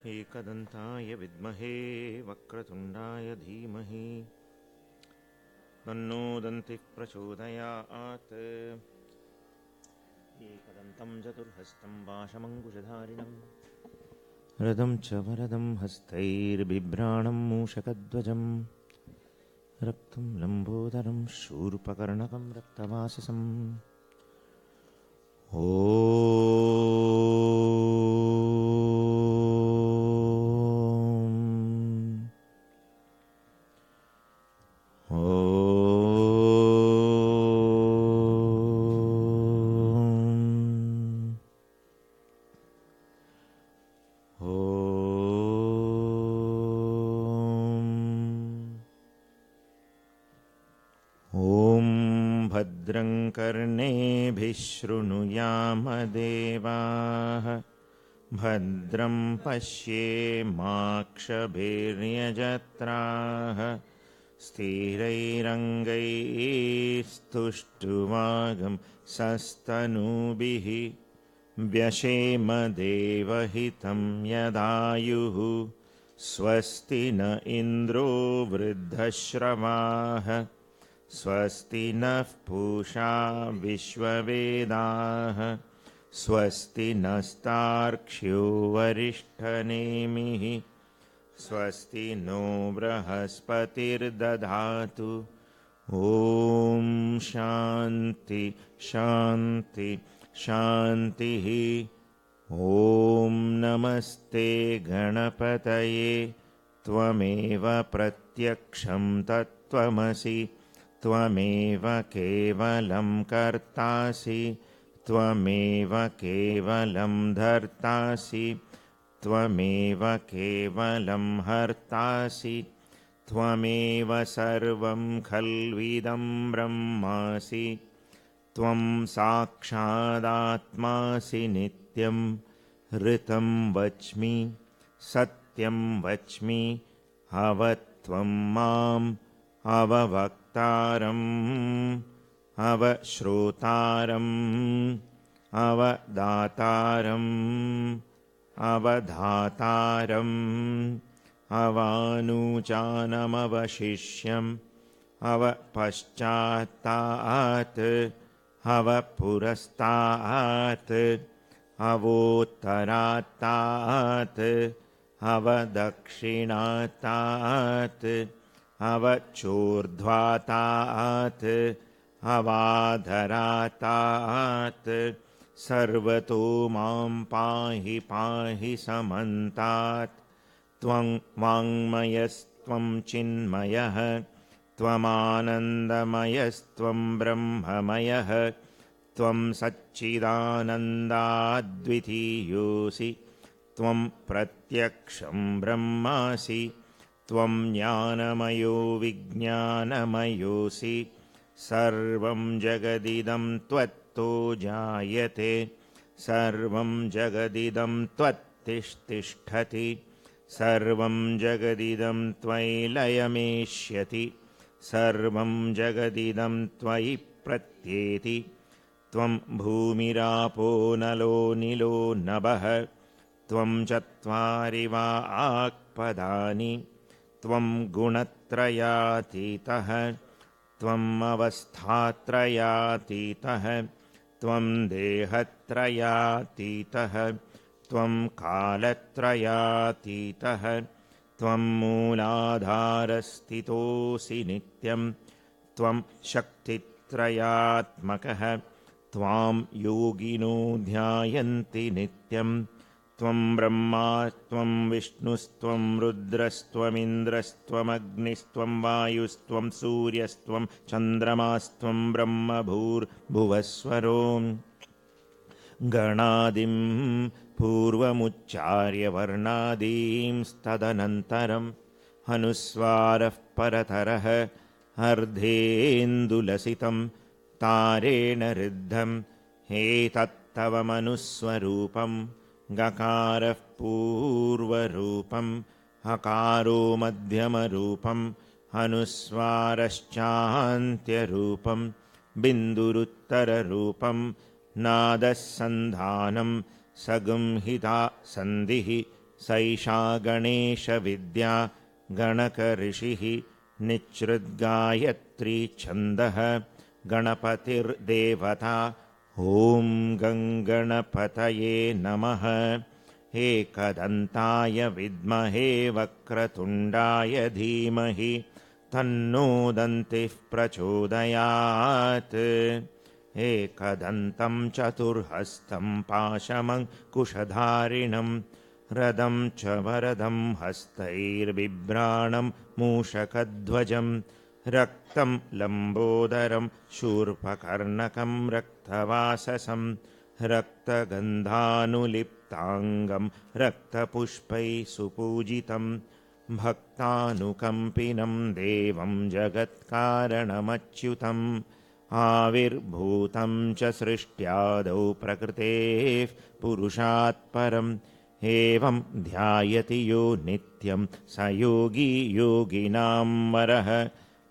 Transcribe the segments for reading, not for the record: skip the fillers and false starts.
एकदन्ताय विद्महे वक्रतुण्डाय धीमहि तन्नो दन्तिः प्रचोदयात्। एकदन्तं चतुर्हस्तं पाशमङ्कुशधारिणं रदं च वरदं हस्तैर्बिभ्राणं मूषकध्वजं रक्तं लम्बोदरं शूर्पकर्णकं रक्तवाससम्। भद्रं कर्णेभिः शृणुयाम देवाः भद्रं पश्येमाक्षभिर्यजत्राः स्थिरैरङ्गैस्तुष्टुवागं सस्तनूभिः व्यशेम देवहितं यदायुः। स्वस्ति न इन्द्रो वृद्धश्रवाः स्वस्ति नः पूषा विश्ववेदाः स्वस्ति नस्तार्क्ष्यो वरिष्ठनेमिः स्वस्ति नो बृहस्पतिर्दधातु। ॐ शान्ति शान्ति शान्तिः। ॐ नमस्ते गणपतये त्वमेव प्रत्यक्षं तत्त्वमसि त्वमेव केवलं कर्तासि त्वमेव केवलं धर्तासि त्वमेव केवलं हर्तासि त्वमेव सर्वं खल्विदं ब्रह्मासि त्वं साक्षादात्मासि नित्यं ऋतं वच्मि सत्यं वच्मि अवत्वं माम् अववक्तारम् अवश्रोतारम् अवदातारम् अवधातारम् अवानुचानमवशिष्यम् अवपश्चात्तात् अवपुरस्तात् अवोत्तरात्तात् अवदक्षिणात्तात् अवचोर्ध्वातात् अवाधरातात् सर्वतो मां पाहि पाहि समन्तात्। त्वं वाङ्मयस्त्वं चिन्मयः त्वमानन्दमयस्त्वं ब्रह्ममयः त्वं सच्चिदानन्दाद्वितीयोऽसि त्वं प्रत्यक्षं ब्रह्मासि त्वं ज्ञानमयो विज्ञानमयोऽसि सर्वं जगदिदं त्वत्तो जायते सर्वं जगदिदं त्वत्तिष्ठति सर्वं जगदिदं त्वयि लयमेष्यति सर्वं जगदिदं त्वयि प्रत्येति। त्वं भूमिरापो नलो निलो नभः त्वं चत्वारि वाक्पदानि त्वं गुणत्रयातीतः त्वम् अवस्थात्रयातीतः त्वं देहत्रयातीतः त्वं कालत्रयातीतः त्वं मूलाधारस्थितोऽसि नित्यं त्वं शक्तित्रयात्मकः त्वां योगिनो ध्यायन्ति नित्यं त्वं ब्रह्मा त्वं विष्णुस्त्वं रुद्रस्त्वमिन्द्रस्त्वमग्निस्त्वं वायुस्त्वं सूर्यस्त्वं चन्द्रमास्त्वं ब्रह्मभूर्भुवस्वरो। गणादिं पूर्वमुच्चार्य वर्णादींस्तदनन्तरम् अनुस्वारः परतरः अर्धेन्दुलसितं तारेण ऋद्धं एतत्तव मनुस्वरूपं गकारः पूर्वरूपम् अकारो मध्यमरूपम् अनुस्वारश्चान्त्यरूपं बिन्दुरुत्तररूपं नादः सन्धानं सगंहिता सन्धिः सैषा गणेशविद्या गणकऋषिः निच्छृद्गायत्री छन्दः गणपतिर्देवता ॐ गङ्गणपतये नमः। एकदन्ताय विद्महे वक्रतुण्डाय धीमहि तन्नो दन्तिः प्रचोदयात्। एकदन्तं चतुर्हस्तं पाशमङ्कुशधारिणं रदं च वरदं हस्तैर्बिभ्राणं मूषकध्वजं रक्तं लम्बोदरं शूर्पकर्णकं रक्तवाससं रक्तगन्धानुलिप्ताङ्गं रक्तपुष्पैः सुपूजितं भक्तानुकम्पिनं देवं जगत्कारणमच्युतम् आविर्भूतं च सृष्ट्यादौ प्रकृतेः पुरुषात् परम् एवं ध्यायति यो नित्यं स योगी योगिनां वरः।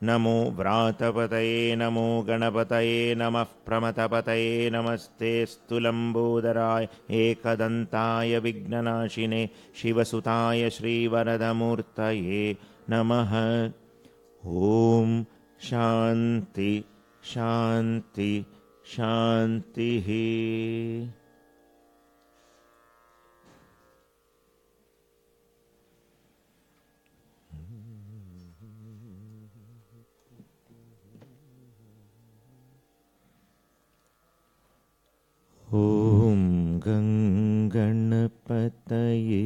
नमो व्रातपतये नमो गणपतये नमः प्रमथपतये नमस्तेऽस्तु लम्बोदराय एकदन्ताय विघ्ननाशिने शिवसुताय श्रीवरदमूर्तये नमः। ॐ शान्ति शान्ति शान्तिः। ॐ गणपतये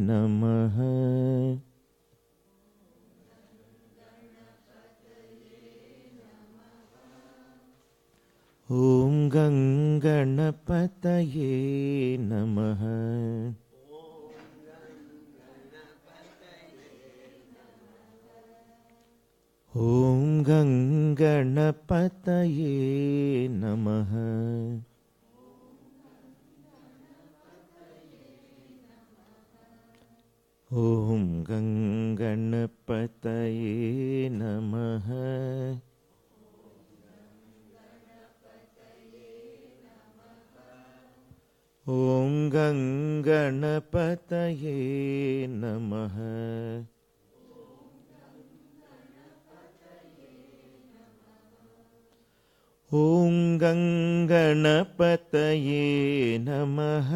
नमः। ॐ गणपतये नमः। ॐ गणपतये नमः। ॐ गणपतये नमः। ॐ गणपतये नमः।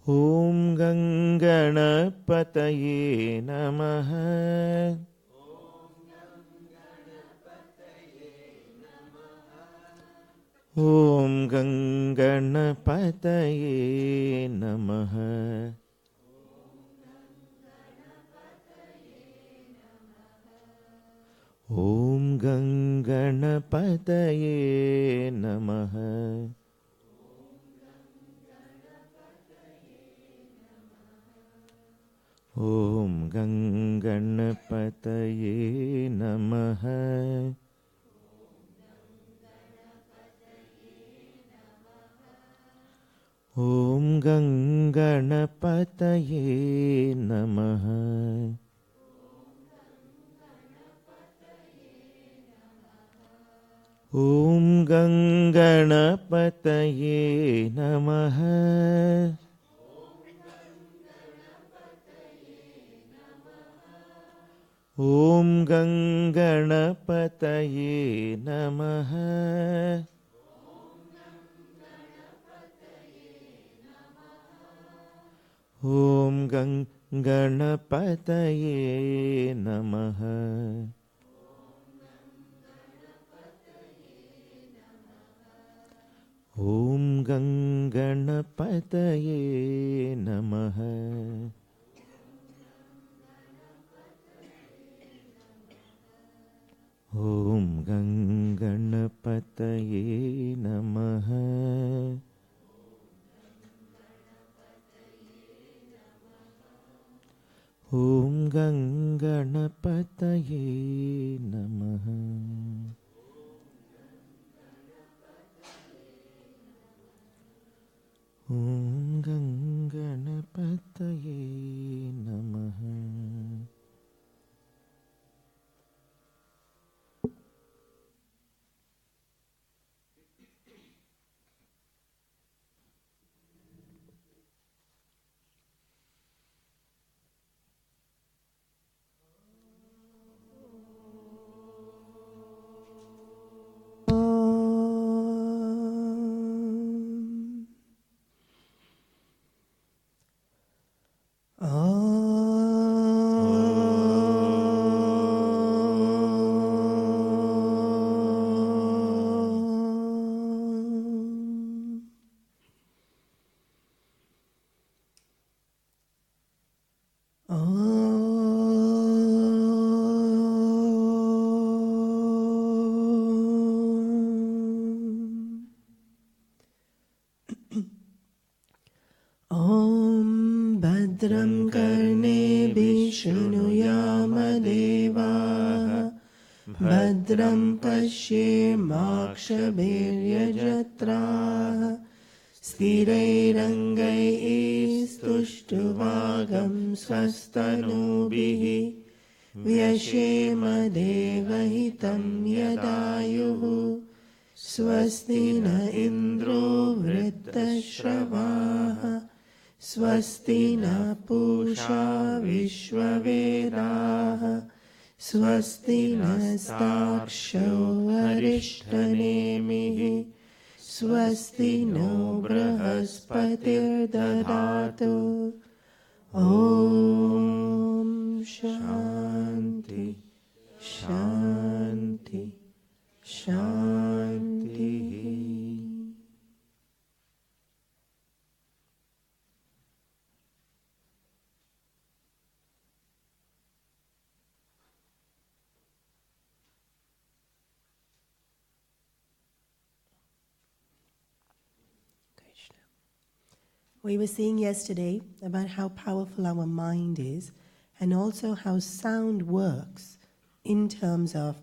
ॐ गणपतये नमः। ॐ गणपतये नमः। ॐ गणपतये नमः। ॐ गणपतये नमः। ॐ गणपतये नमः। ॐ गणपतये नमः। ॐ गणपतये नमः। ॐ गणपतये नमः। ॐ गणपतये नमः। ॐ गणपतये नमः। ॐ गणपतये नमः। ॐ गणपतये नमः। ॐ गणपतये नमः। Bhadram karneभिः शृणुयाम देवाः Bhadram पश्येमाक्षभिर्यजत्राः स्थिरैरङ्गैस्तुष्टुवागं स्वस्तनूभिः व्यशेम देवहितं यदायुः स्वस्ति न इन्द्रो वृद्धश्रवाः स्वस्ति न पूषा विश्ववेदाः स्वस्ति नस्तार्क्ष्यो अरिष्टनेमिः स्वस्ति नो बृहस्पतिर्दधातु ॐ शान्ति शान्ति शान्तिः. We were seeing yesterday about how powerful our mind is and also how sound works in terms of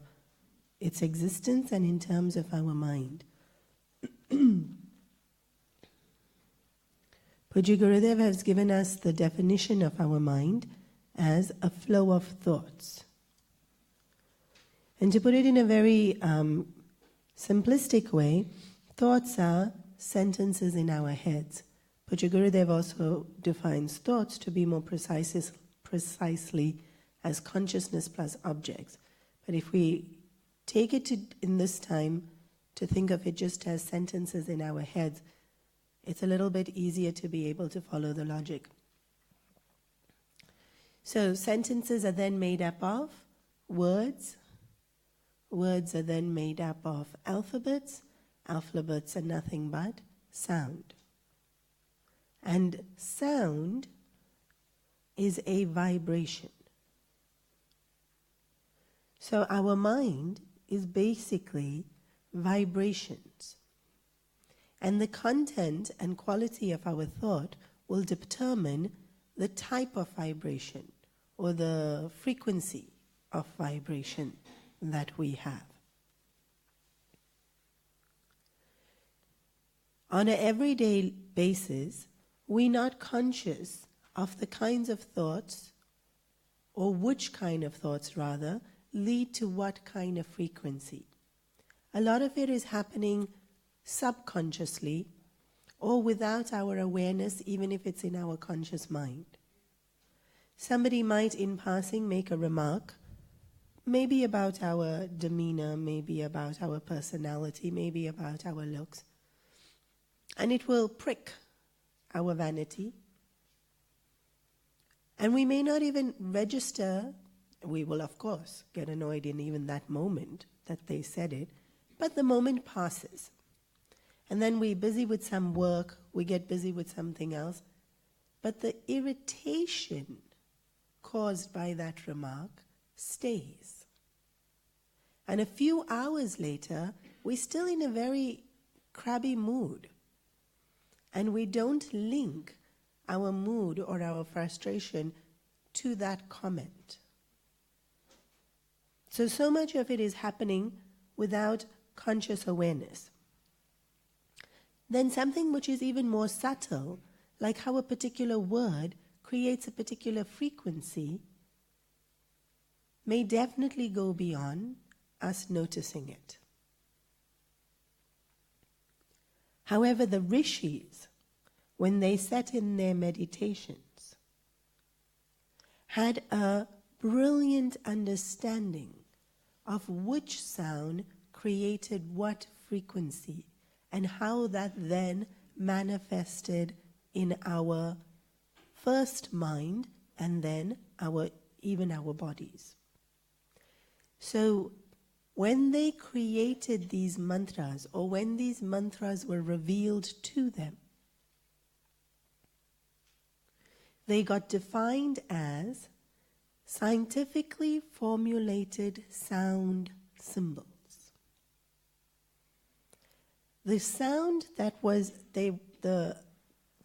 its existence and in terms of our mind. Puja Gurudev has given us the definition of our mind as a flow of thoughts. And to put it in a very simplistic way, thoughts are sentences in our heads. Puja Gurudev also defines thoughts to be more precisely as consciousness plus objects. But if we take it in this time to think of it just as sentences in our heads, it's a little bit easier to be able to follow the logic. So sentences are then made up of words. Words are then made up of alphabets. Alphabets are nothing but sound. And sound is a vibration. So our mind is basically vibrations. And the content and quality of our thought will determine the type of vibration or the frequency of vibration that we have. On an everyday basis, we're not conscious of the kinds of thoughts, or which kind of thoughts rather, lead to what kind of frequency. A lot of it is happening subconsciously or without our awareness, even if it's in our conscious mind. Somebody might in passing make a remark, maybe about our demeanor, maybe about our personality, maybe about our looks, and it will prick our vanity. And we may not even register. We will, of course, get annoyed in even that moment that they said it, but the moment passes. And then we're busy with some work, we get busy with something else, but the irritation caused by that remark stays. And a few hours later, we're still in a very crabby mood. And we don't link our mood or our frustration to that comment. So much of it is happening without conscious awareness. Then something which is even more subtle, like how a particular word creates a particular frequency, may definitely go beyond us noticing it. However, the rishis, when they sat in their meditations, had a brilliant understanding of which sound created what frequency and how that then manifested in our first mind and then even our bodies. So when they created these mantras, or when these mantras were revealed to them, they got defined as scientifically formulated sound symbols. The sound that was, the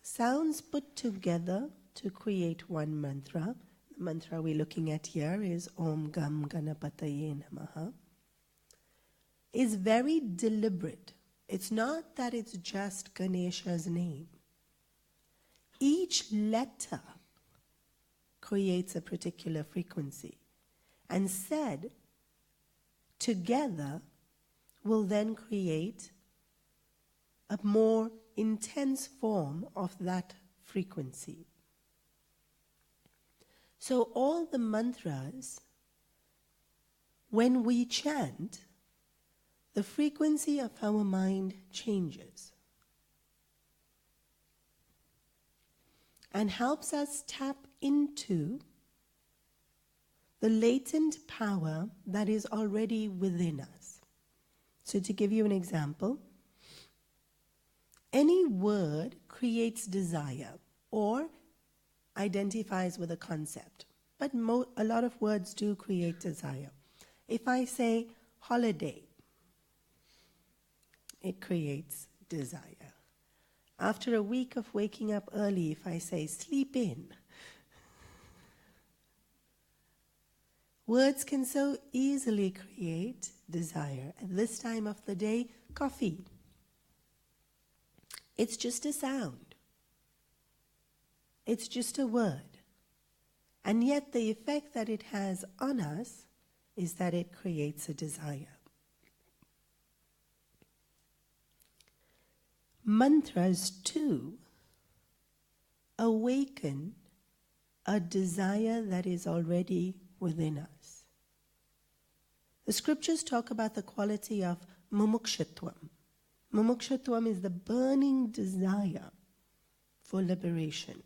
sounds put together to create one mantra. The mantra we're looking at here is Om Gam Ganapataye Namaha. Is very deliberate. It's not that it's just Ganesha's name. Each letter creates a particular frequency, and said together will then create a more intense form of that frequency. So all the mantras, when we chant, the frequency of our mind changes and helps us tap into the latent power that is already within us. So to give you an example, any word creates desire or identifies with a concept, but a lot of words do create desire. If I say holiday, it creates desire. After a week of waking up early, if I say sleep in, words can so easily create desire. At this time of the day, coffee. It's just a sound. It's just a word. And yet the effect that it has on us is that it creates a desire. Mantras too awaken a desire that is already within us. The scriptures talk about the quality of mumukshutvam. Mumukshutvam is the burning desire for liberation.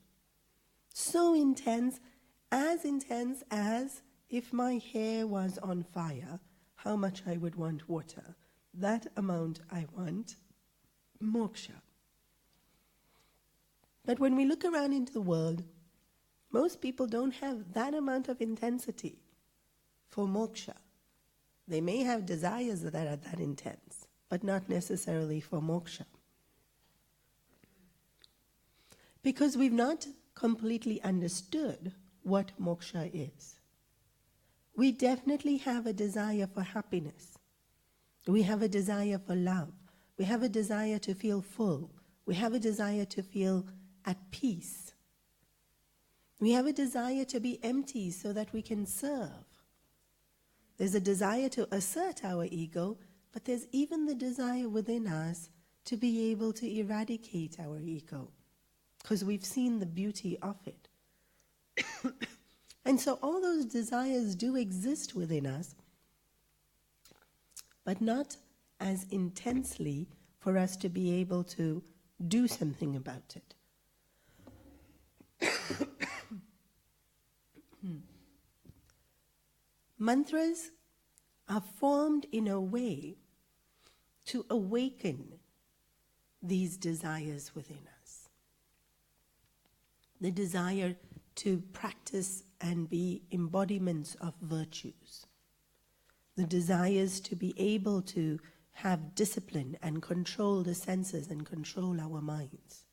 So intense as if my hair was on fire, how much I would want water. That amount I want moksha. But when we look around into the world, most people don't have that amount of intensity for moksha. They may have desires that are that intense, but not necessarily for moksha. Because we've not completely understood what moksha is. We definitely have a desire for happiness. We have a desire for love. We have a desire to feel full. We have a desire to feel at peace. We have a desire to be empty so that we can serve. There's a desire to assert our ego, but there's even the desire within us to be able to eradicate our ego, because we've seen the beauty of it. And so all those desires do exist within us, but not as intensely for us to be able to do something about it. Mantras are formed in a way to awaken these desires within us. The desire to practice and be embodiments of virtues. The desires to be able to have discipline and control the senses and control our minds.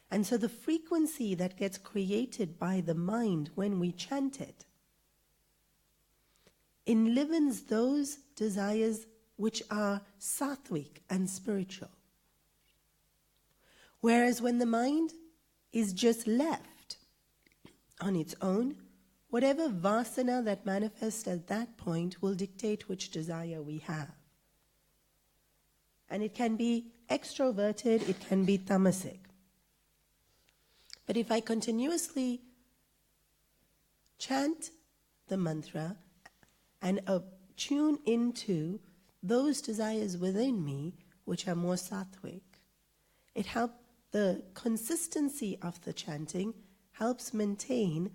And so the frequency that gets created by the mind when we chant it enlivens those desires which are sattvic and spiritual. Whereas when the mind is just left on its own, whatever vasana that manifests at that point will dictate which desire we have. And it can be extroverted, it can be tamasic. But if I continuously chant the mantra and tune into those desires within me which are more sattvic, it helps. The consistency of the chanting helps maintain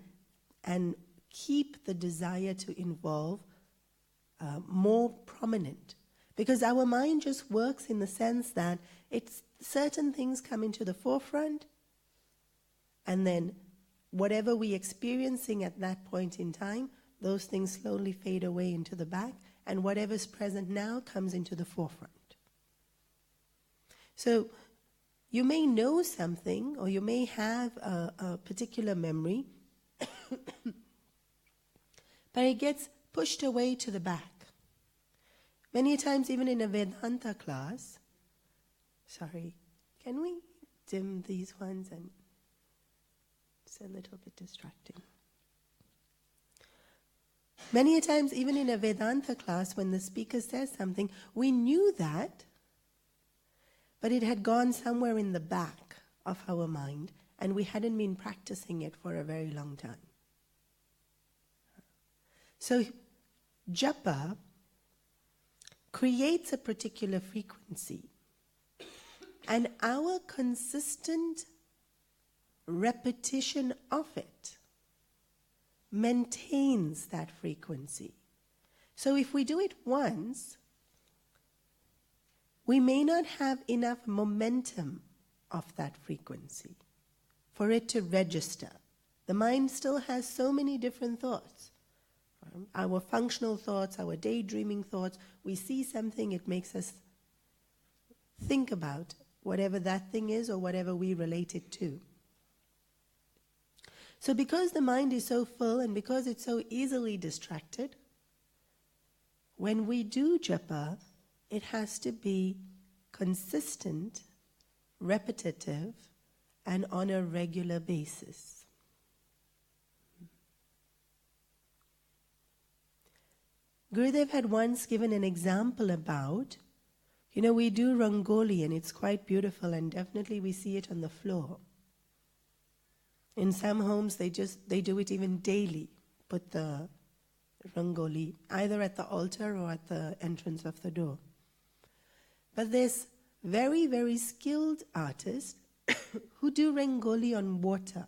and keep the desire to involve more prominent. Because our mind just works in the sense that it's certain things come into the forefront, and then whatever we're experiencing at that point in time, those things slowly fade away into the back, and whatever's present now comes into the forefront. So You may know something, or you may have a particular memory, but it gets pushed away to the back. Many times, even in a Vedanta class, sorry, can we dim these ones? And it's a little bit distracting. Many times, even in a Vedanta class, when the speaker says something, we knew that, but it had gone somewhere in the back of our mind, and we hadn't been practicing it for a very long time. So, japa creates a particular frequency, and our consistent repetition of it maintains that frequency. So if we do it once, we may not have enough momentum of that frequency for it to register. The mind still has so many different thoughts. Our functional thoughts, our daydreaming thoughts. We see something, it makes us think about whatever that thing is or whatever we relate it to. So because the mind is so full and because it's so easily distracted, when we do japa, it has to be consistent, repetitive, and on a regular basis. Gurudev had once given an example about, we do Rangoli and it's quite beautiful, and definitely we see it on the floor. In some homes, they do it even daily, put the Rangoli either at the altar or at the entrance of the door. But there's very, very skilled artists who do Rangoli on water.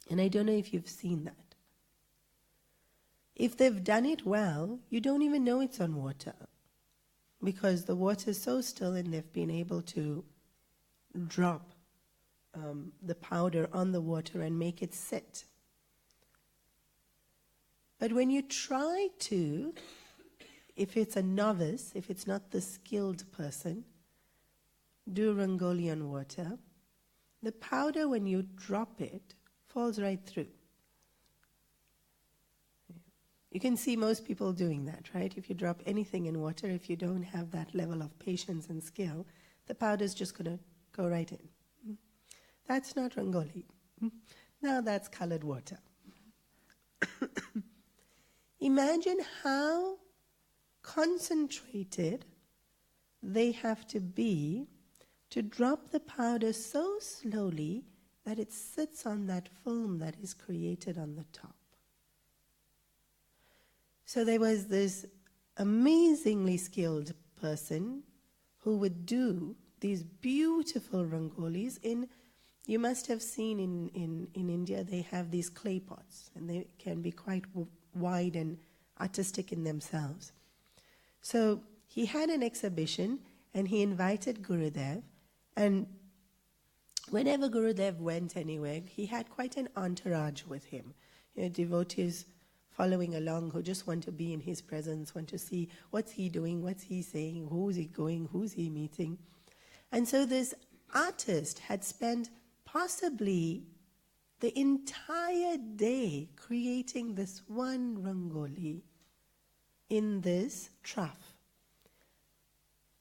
And I don't know if you've seen that. If they've done it well, you don't even know it's on water, because the water is so still and they've been able to drop the powder on the water and make it sit. But when you try to, if it's a novice, if it's not the skilled person, do Rangoli on water, the powder, when you drop it, falls right through. You can see most people doing that, right? If you drop anything in water, if you don't have that level of patience and skill, the powder's just going to go right in. That's not Rangoli. Now that's colored water. Imagine how concentrated they have to be to drop the powder so slowly that it sits on that film that is created on the top. So there was this amazingly skilled person who would do these beautiful Rangolis in, you must have seen in India, they have these clay pots, and they can be quite wide and artistic in themselves. So he had an exhibition and he invited Gurudev, and whenever Gurudev went anywhere, he had quite an entourage with him. Devotees following along who just want to be in his presence, want to see what's he doing, what's he saying, who's he going, who's he meeting. And so this artist had spent possibly the entire day creating this one Rangoli in this trough.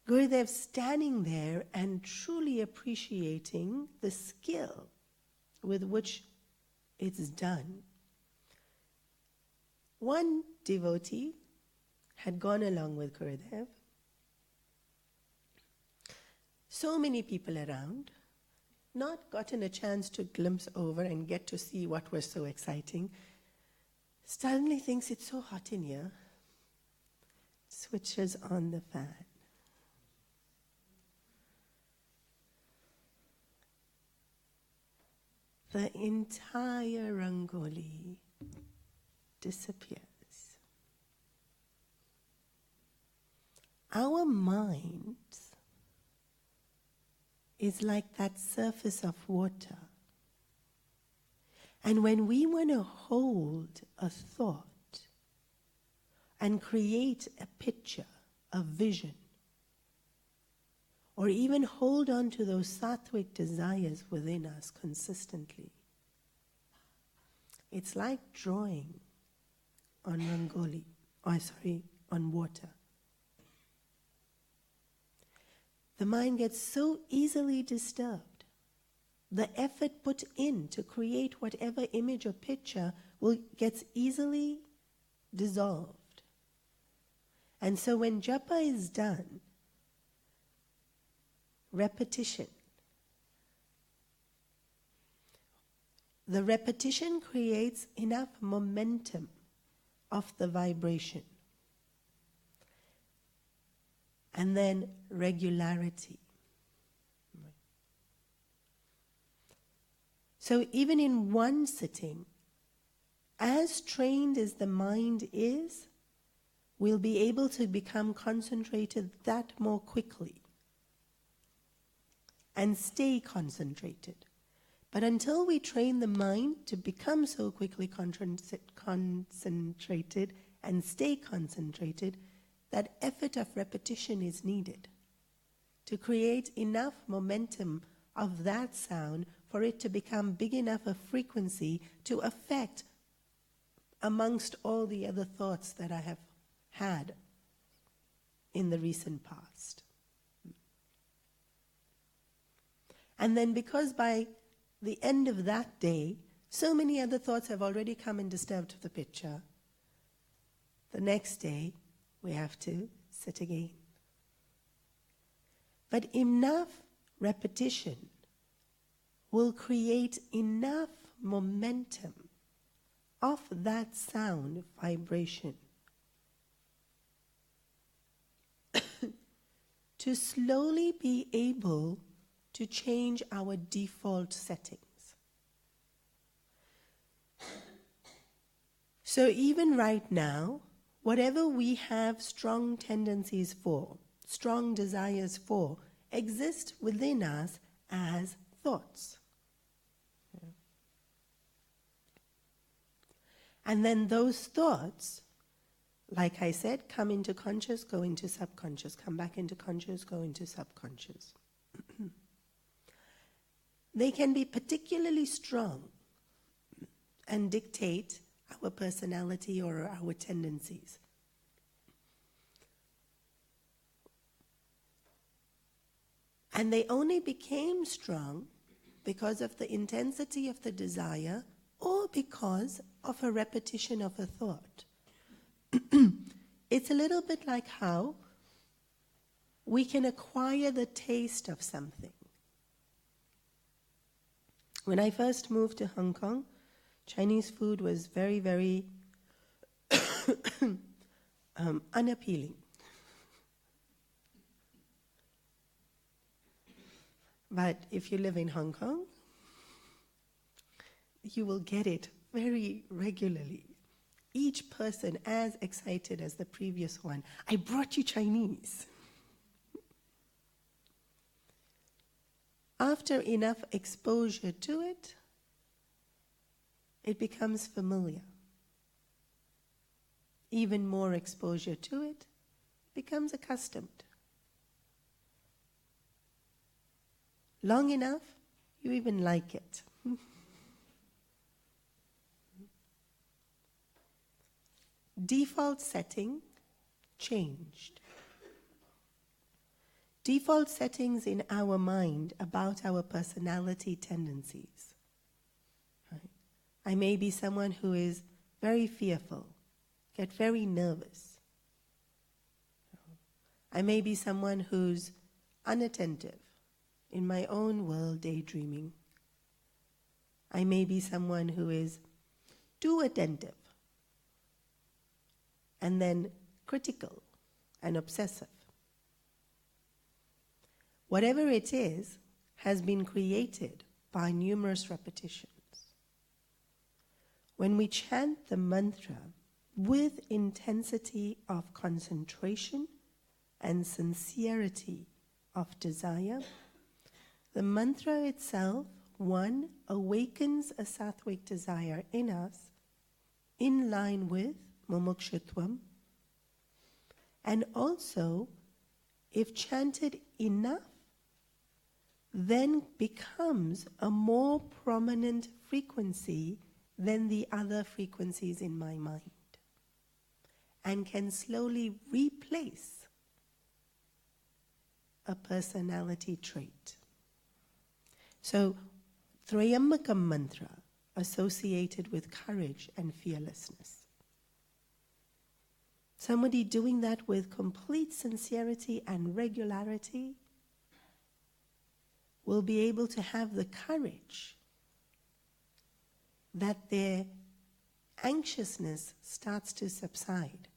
Gurudev standing there and truly appreciating the skill with which it's done. One devotee had gone along with Gurudev. So many people around, not gotten a chance to glimpse over and get to see what was so exciting, suddenly thinks it's so hot in here, switches on the fan. The entire Rangoli disappears. Our minds is like that surface of water. And when we want to hold a thought and create a picture, a vision, or even hold on to those sattvic desires within us consistently. It's like drawing on on water. The mind gets so easily disturbed. The effort put in to create whatever image or picture gets easily dissolved. And so when japa is done, the repetition creates enough momentum of the vibration. And then regularity. So even in one sitting, as trained as the mind is, we'll be able to become concentrated that more quickly and stay concentrated. But until we train the mind to become so quickly concentrated and stay concentrated, that effort of repetition is needed to create enough momentum of that sound for it to become big enough a frequency to affect amongst all the other thoughts that I have had in the recent past. And then because by the end of that day, so many other thoughts have already come and disturbed the picture, the next day we have to sit again. But enough repetition will create enough momentum of that sound vibration to slowly be able to change our default settings. So even right now, whatever we have strong tendencies for, strong desires for, exist within us as thoughts. And then those thoughts, like I said, come into conscious, go into subconscious, come back into conscious, go into subconscious. They can be particularly strong and dictate our personality or our tendencies. And they only became strong because of the intensity of the desire or because of a repetition of a thought. It's a little bit like how we can acquire the taste of something. When I first moved to Hong Kong, Chinese food was very, very unappealing. But if you live in Hong Kong, you will get it very regularly. Each person as excited as the previous one. I brought you Chinese. After enough exposure to it, it becomes familiar. Even more exposure to it, becomes accustomed. Long enough, you even like it. Default setting changed. Default settings in our mind about our personality tendencies. Right? I may be someone who is very fearful, get very nervous. I may be someone who's unattentive, in my own world daydreaming. I may be someone who is too attentive, and then critical and obsessive. Whatever it is has been created by numerous repetitions. When we chant the mantra with intensity of concentration and sincerity of desire, the mantra itself, one, awakens a sattvic desire in us in line with mumukshutvam, and also, if chanted enough then becomes a more prominent frequency than the other frequencies in my mind, and can slowly replace a personality trait. So, Trayambakam mantra associated with courage and fearlessness. Somebody doing that with complete sincerity and regularity will be able to have the courage that their anxiousness starts to subside,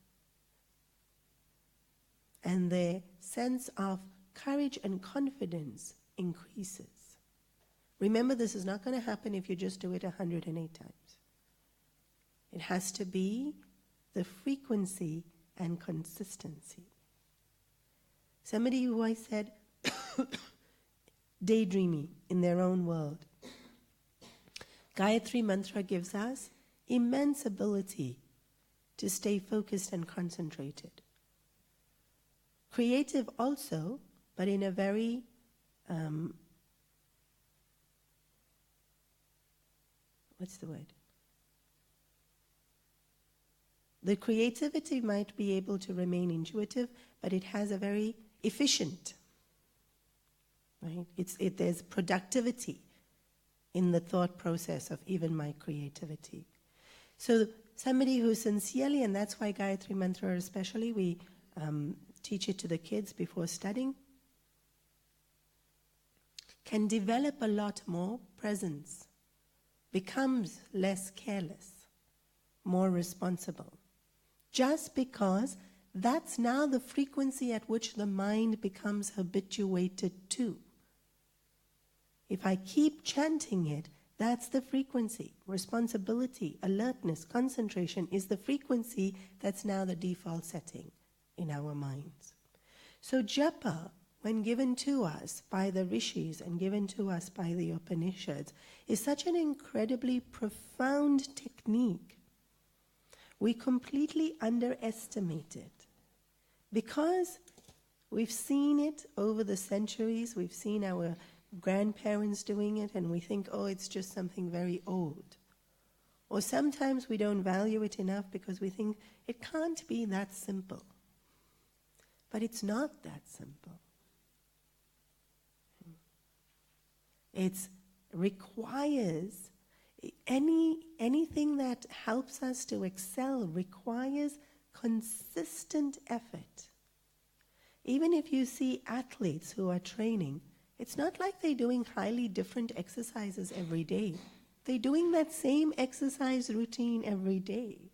and their sense of courage and confidence increases. Remember, this is not going to happen if you just do it 108 times. It has to be the frequency and consistency. Somebody who I said daydreaming in their own world. Gayatri mantra gives us immense ability to stay focused and concentrated. Creative also, but in a very what's the word? The creativity might be able to remain intuitive, but it has a very efficient, right? There's productivity in the thought process of even my creativity. So somebody who sincerely, and that's why Gayatri Mantra especially, we teach it to the kids before studying, can develop a lot more presence, becomes less careless, more responsible. Just because that's now the frequency at which the mind becomes habituated to. If I keep chanting it, that's the frequency. Responsibility, alertness, concentration is the frequency that's now the default setting in our minds. So japa, when given to us by the rishis and given to us by the Upanishads, is such an incredibly profound technique. We completely underestimate it because we've seen it over the centuries. We've seen our grandparents doing it, and we think, oh, it's just something very old. Or sometimes we don't value it enough because we think it can't be that simple. But it's not that simple. It requires anything that helps us to excel requires consistent effort. Even if you see athletes who are training, it's not like they're doing highly different exercises every day. They're doing that same exercise routine every day,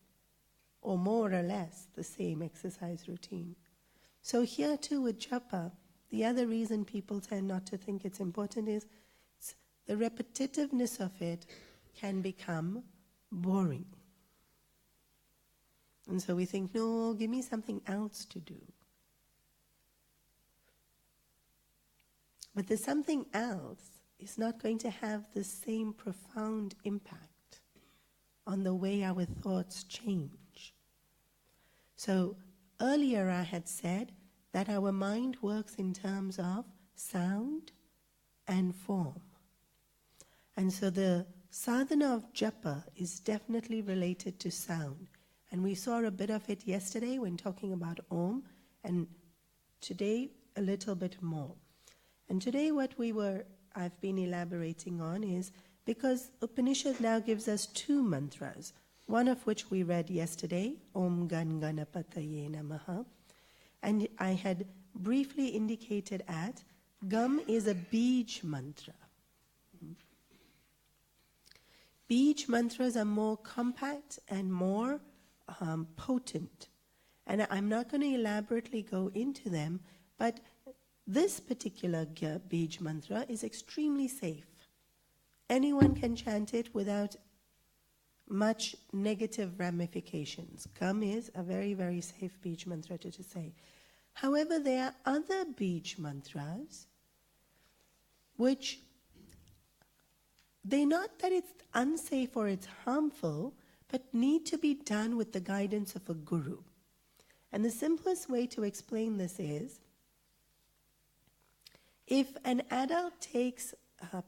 or more or less the same exercise routine. So here too with japa, the other reason people tend not to think it's important is the repetitiveness of it can become boring. And so we think, no, give me something else to do. But the something else is not going to have the same profound impact on the way our thoughts change. So earlier I had said that our mind works in terms of sound and form. And so the sadhana of japa is definitely related to sound. And we saw a bit of it yesterday when talking about Om, and today a little bit more. And today what I've been elaborating on is, because Upanishad now gives us two mantras, one of which we read yesterday, Om Ganapataye Namaha, and I had briefly indicated at, Gam is a Bij mantra. Bij mantras are more compact and more potent. And I'm not going to elaborately go into them, but this particular Bij mantra is extremely safe. Anyone can chant it without much negative ramifications. Gam is a very, very safe Bij mantra to say. However, there are other Bij mantras which they're not that it's unsafe or it's harmful, but need to be done with the guidance of a guru. And the simplest way to explain this is, If an adult takes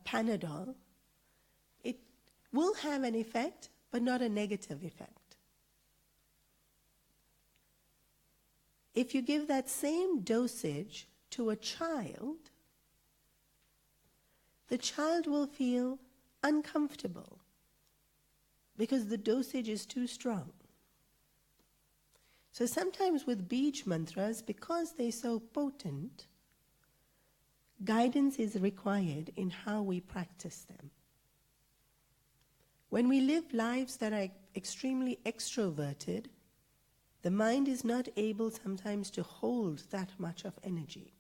Panadol, it will have an effect, but not a negative effect. If you give that same dosage to a child, the child will feel uncomfortable because the dosage is too strong. So sometimes with Bij mantras, because they're so potent, guidance is required in how we practice them. When we live lives that are extremely extroverted, the mind is not able sometimes to hold that much of energy,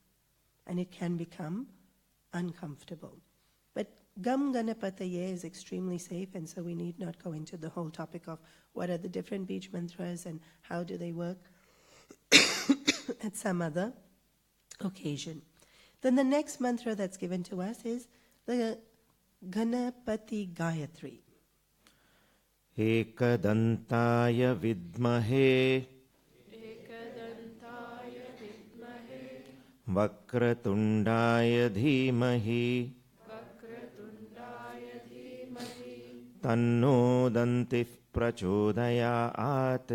and it can become uncomfortable. But Gam Ganapataye is extremely safe, and so we need not go into the whole topic of what are the different Bij mantras and how do they work at some other occasion. Then the next mantra that's given to us is the Ganapati Gayatri. Ekadantaya vidmahe Vakratundaya dhimahi Tanno dantif prachodayāt.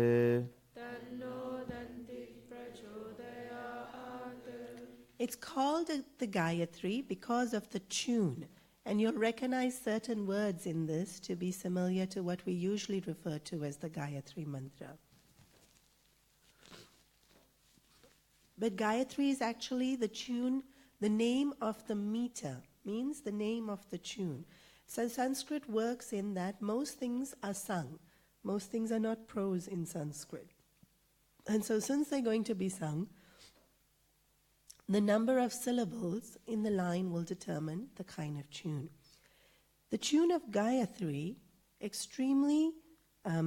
It's called the Gayatri because of the tune, and you'll recognize certain words in this to be similar to what we usually refer to as the Gayatri mantra. But Gayatri is actually the tune, the name of the meter, means the name of the tune. So Sanskrit works in that most things are sung. Most things are not prose in Sanskrit. And so since they're going to be sung, the number of syllables in the line will determine the kind of tune. The tune of Gayatri, extremely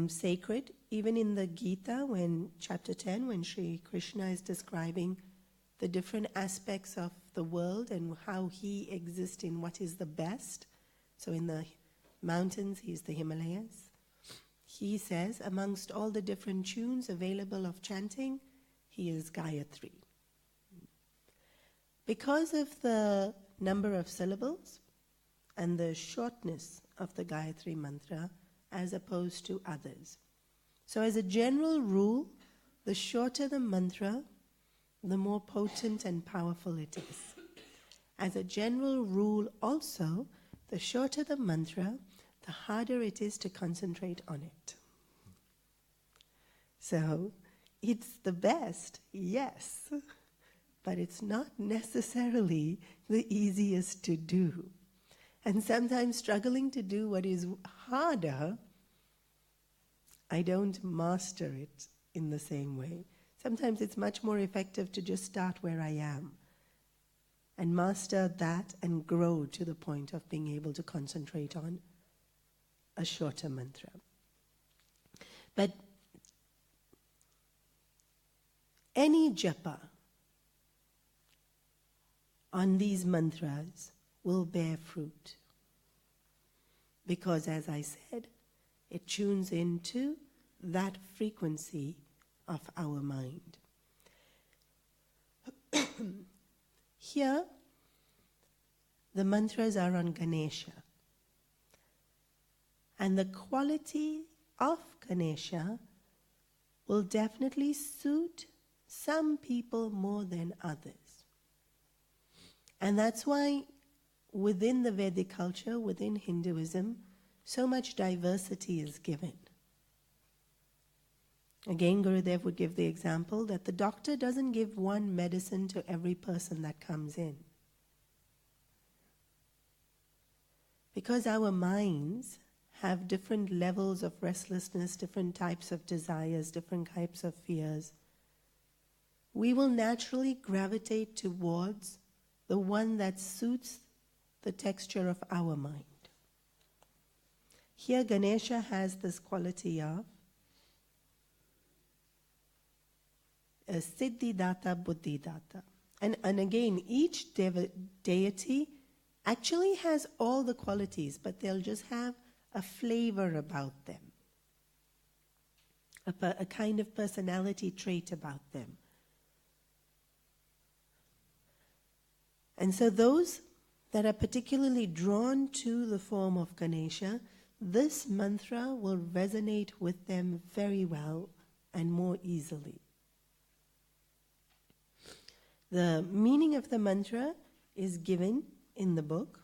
sacred, even in the Gita, when chapter 10, when Sri Krishna is describing the different aspects of the world and how he exists in what is the best. So in the mountains, he's the Himalayas. He says, amongst all the different tunes available of chanting, he is Gayatri. Because of the number of syllables and the shortness of the Gayatri mantra as opposed to others. So as a general rule, the shorter the mantra, the more potent and powerful it is. As a general rule also, the shorter the mantra, the harder it is to concentrate on it. So, it's the best, yes, but it's not necessarily the easiest to do. And sometimes struggling to do what is harder, I don't master it in the same way. Sometimes it's much more effective to just start where I am and master that and grow to the point of being able to concentrate on a shorter mantra. But any japa on these mantras will bear fruit. Because as I said, it tunes into that frequency of our mind. Here, the mantras are on Ganesha. And the quality of Ganesha will definitely suit some people more than others. And that's why within the Vedic culture, within Hinduism, so much diversity is given. Again, Gurudev would give the example that the doctor doesn't give one medicine to every person that comes in. Because our minds have different levels of restlessness, different types of desires, different types of fears, we will naturally gravitate towards the one that suits the texture of our mind. Here Ganesha has this quality of Siddhi Data, Buddhi Data. And again, each deity actually has all the qualities, but they'll just have a flavor about them, a kind of personality trait about them. And so those that are particularly drawn to the form of Ganesha, this mantra will resonate with them very well and more easily. The meaning of the mantra is given in the book,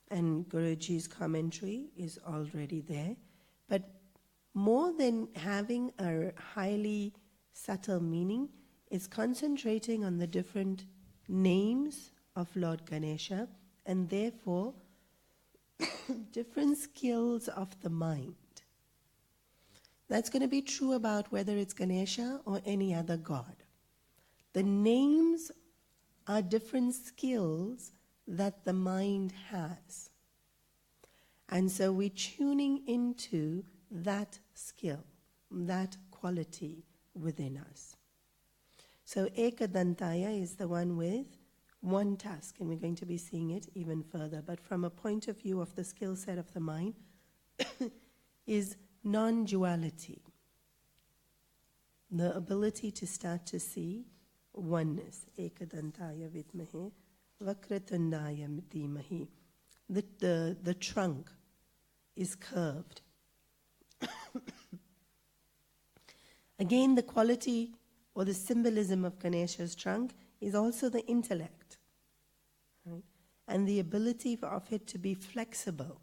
and Guruji's commentary is already there. But more than having a highly subtle meaning, it's concentrating on the different names of Lord Ganesha and therefore different skills of the mind. That's going to be true about whether it's Ganesha or any other god. The names are different skills that the mind has. And so we're tuning into that skill, that quality within us. So Ekadantaya is the one with one task, and we're going to be seeing it even further. But from a point of view of the skill set of the mind, is non-duality. The ability to start to see oneness. Ekadantaya vidmahe, vakratundaya dhimahi. The trunk is curved. Again, the quality or the symbolism of Ganesha's trunk is also the intellect, right? And the ability of it to be flexible,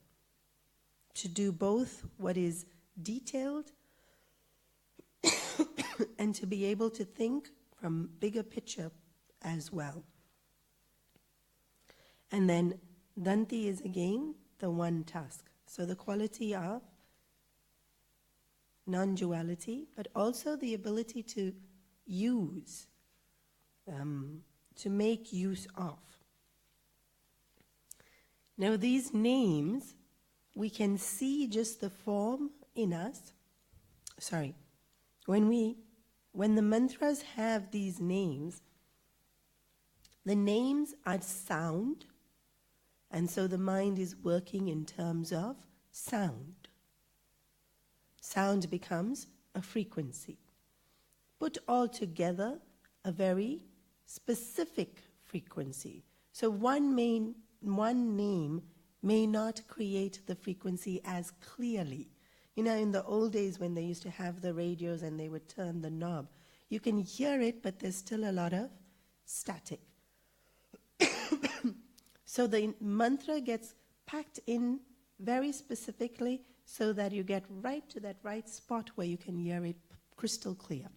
to do both what is detailed and to be able to think from bigger picture as well. And then Danti is again the one task. So the quality of non-duality, but also the ability to use, to make use of. Now these names, we can see just the form in us. When the mantras have these names, the names are sound, and so the mind is working in terms of sound. Sound becomes a frequency. Put all together, a very specific frequency. So one name may not create the frequency as clearly. You know, in the old days when they used to have the radios and they would turn the knob, you can hear it, but there's still a lot of static. So the mantra gets packed in very specifically so that you get right to that right spot where you can hear it crystal clear.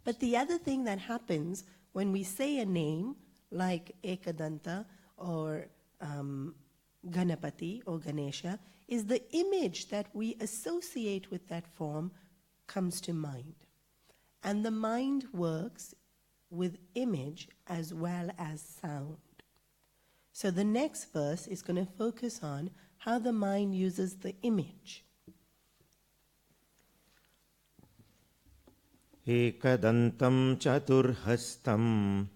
But the other thing that happens when we say a name like Ekadanta or Ganapati or Ganesha is the image that we associate with that form comes to mind. And the mind works with image as well as sound. So the next verse is going to focus on how the mind uses the image. Ekadantam chaturhastam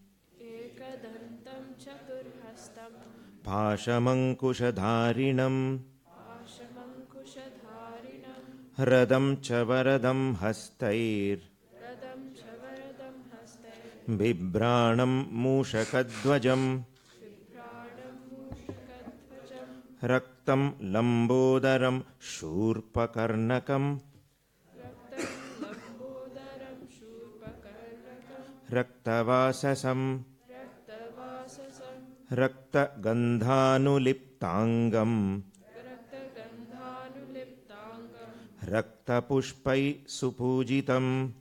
Pashamankushadharinam Hradam chavaradam hastair Bibranam mushakadvajam Raktam lambodaram shurpakarnakam Raktavasasam Rakta gandhanuliptangam Rakta pushpai supujitam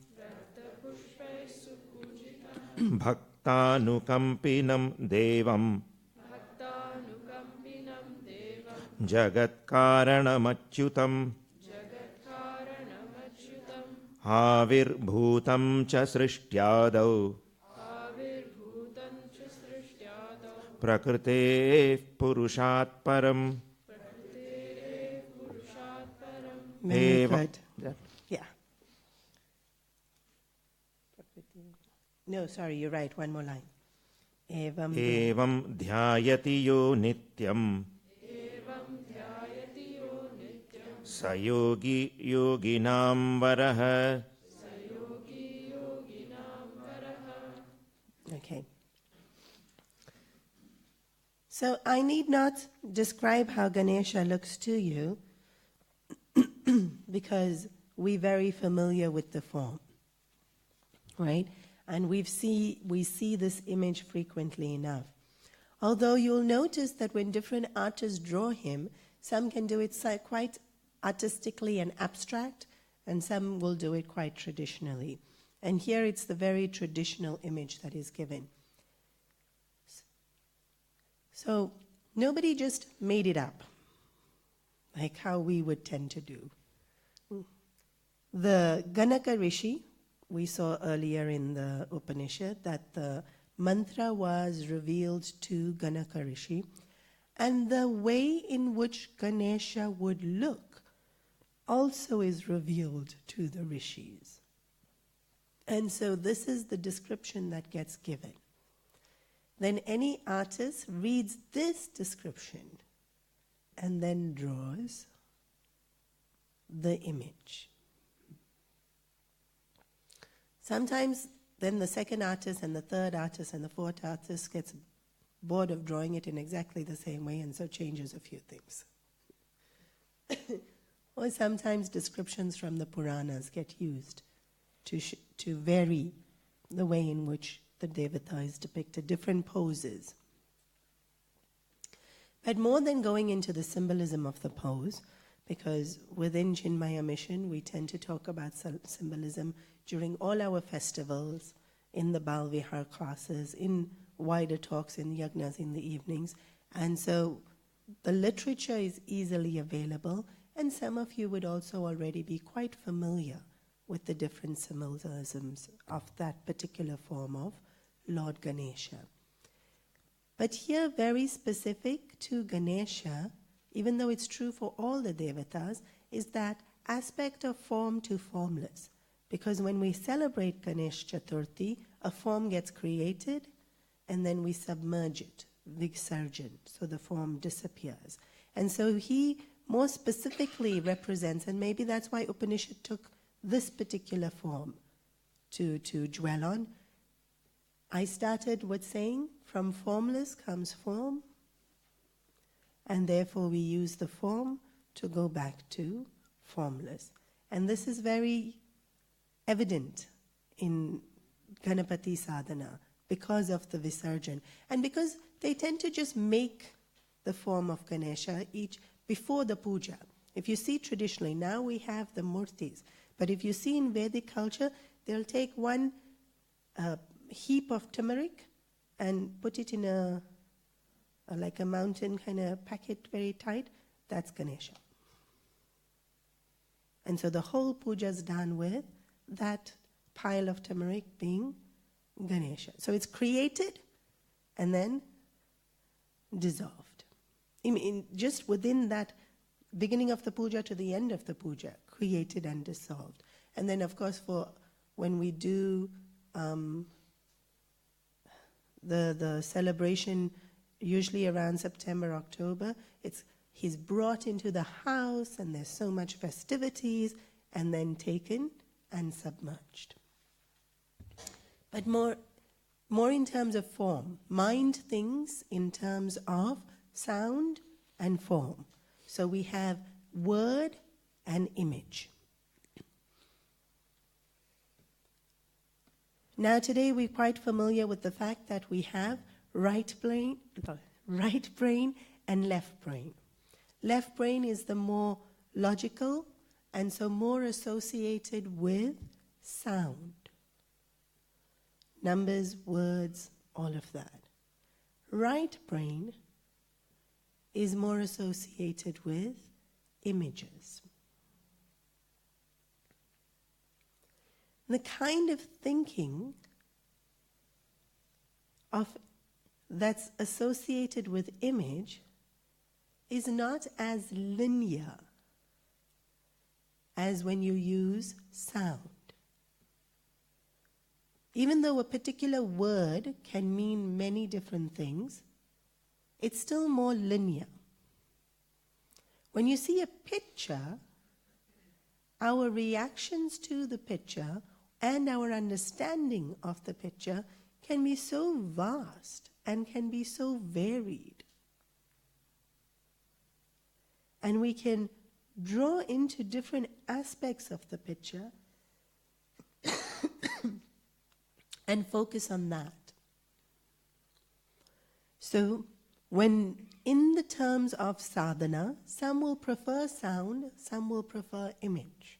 Bhaktanukampinam devam Jagatkaranamachyutam Avirbhutam cha srishtyadau Prakrite purushat param. Very good. Yeah. No, sorry, you're right. One more line. Evam dhyayati yo nityam Sayogi yoginam varaha. Okay. So I need not describe how Ganesha looks to you because we're very familiar with the form, right? And we see this image frequently enough. Although you'll notice that when different artists draw him, some can do it quite artistically and abstract, and some will do it quite traditionally. And here it's the very traditional image that is given. So nobody just made it up, like how we would tend to do. The Ganaka Rishi, we saw earlier in the Upanishad that the mantra was revealed to Ganaka Rishi, and the way in which Ganesha would look also is revealed to the rishis. And so this is the description that gets given. Then any artist reads this description and then draws the image. Sometimes then the second artist and the third artist and the fourth artist gets bored of drawing it in exactly the same way and so changes a few things. Or sometimes descriptions from the Puranas get used to vary the way in which the Devata is depicted, different poses. But more than going into the symbolism of the pose, because within Chinmaya mission we tend to talk about symbolism during all our festivals, in the Bal Vihar classes, in wider talks, in yagnas in the evenings. And so the literature is easily available, and some of you would also already be quite familiar with the different symbolisms of that particular form of Lord Ganesha. But here, very specific to Ganesha, even though it's true for all the devatas, is that aspect of form to formless. Because when we celebrate Ganesh Chaturthi, a form gets created and then we submerge it, Vigsarjan, so the form disappears. And so he more specifically represents, and maybe that's why Upanishad took this particular form to dwell on. I started with saying, from formless comes form, and therefore we use the form to go back to formless. And this is very evident in Ganapati Sadhana because of the Visarjan. And because they tend to just make the form of Ganesha each before the puja. If you see traditionally, now we have the murtis. But if you see in Vedic culture, they'll take one heap of turmeric and put it in like a mountain kind of packet, very tight. That's Ganesha. And so the whole puja is done with that pile of turmeric being Ganesha. So it's created and then dissolved. Just within that beginning of the puja to the end of the puja, created and dissolved. And then, of course, for when we do the celebration, usually around September, October, he's brought into the house and there's so much festivities, and then taken and submerged. But more in terms of form, mind things in terms of sound and form. So we have word and image. Now today we're quite familiar with the fact that we have right brain and left brain. Left brain is the more logical and so more associated with sound. Numbers, words, all of that. Right brain is more associated with images. The kind of thinking that's associated with image is not as linear as when you use sound. Even though a particular word can mean many different things, it's still more linear. When you see a picture, our reactions to the picture and our understanding of the picture can be so vast and can be so varied. and we can draw into different aspects of the picture and focus on that. So, when in the terms of sadhana, some will prefer sound, some will prefer image,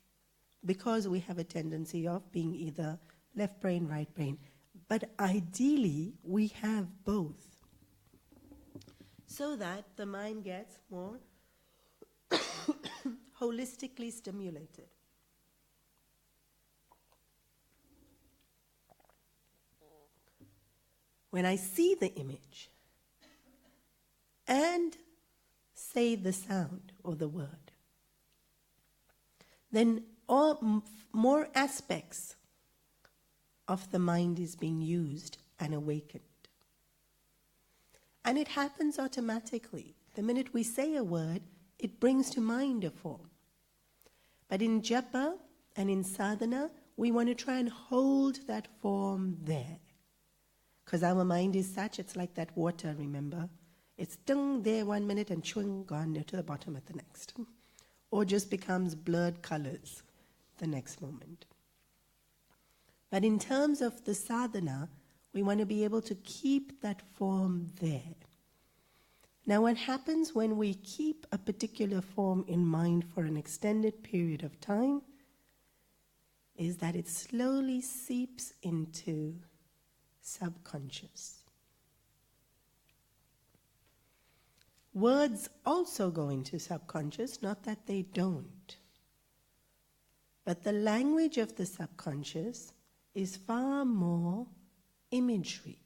because we have a tendency of being either left brain, right brain. But ideally, we have both, so that the mind gets more holistically stimulated. When I see the image and say the sound or the word, then more aspects of the mind is being used and awakened. And it happens automatically. The minute we say a word, it brings to mind a form. But in japa and in sadhana, we want to try and hold that form there. Because our mind is such, it's like that water, remember? It's dung there 1 minute and chung gone to the bottom at the next. Or just becomes blurred colors the next moment. But in terms of the sadhana, we want to be able to keep that form there. Now what happens when we keep a particular form in mind for an extended period of time is that it slowly seeps into subconscious. Words also go into subconscious, not that they don't. But the language of the subconscious is far more imagery.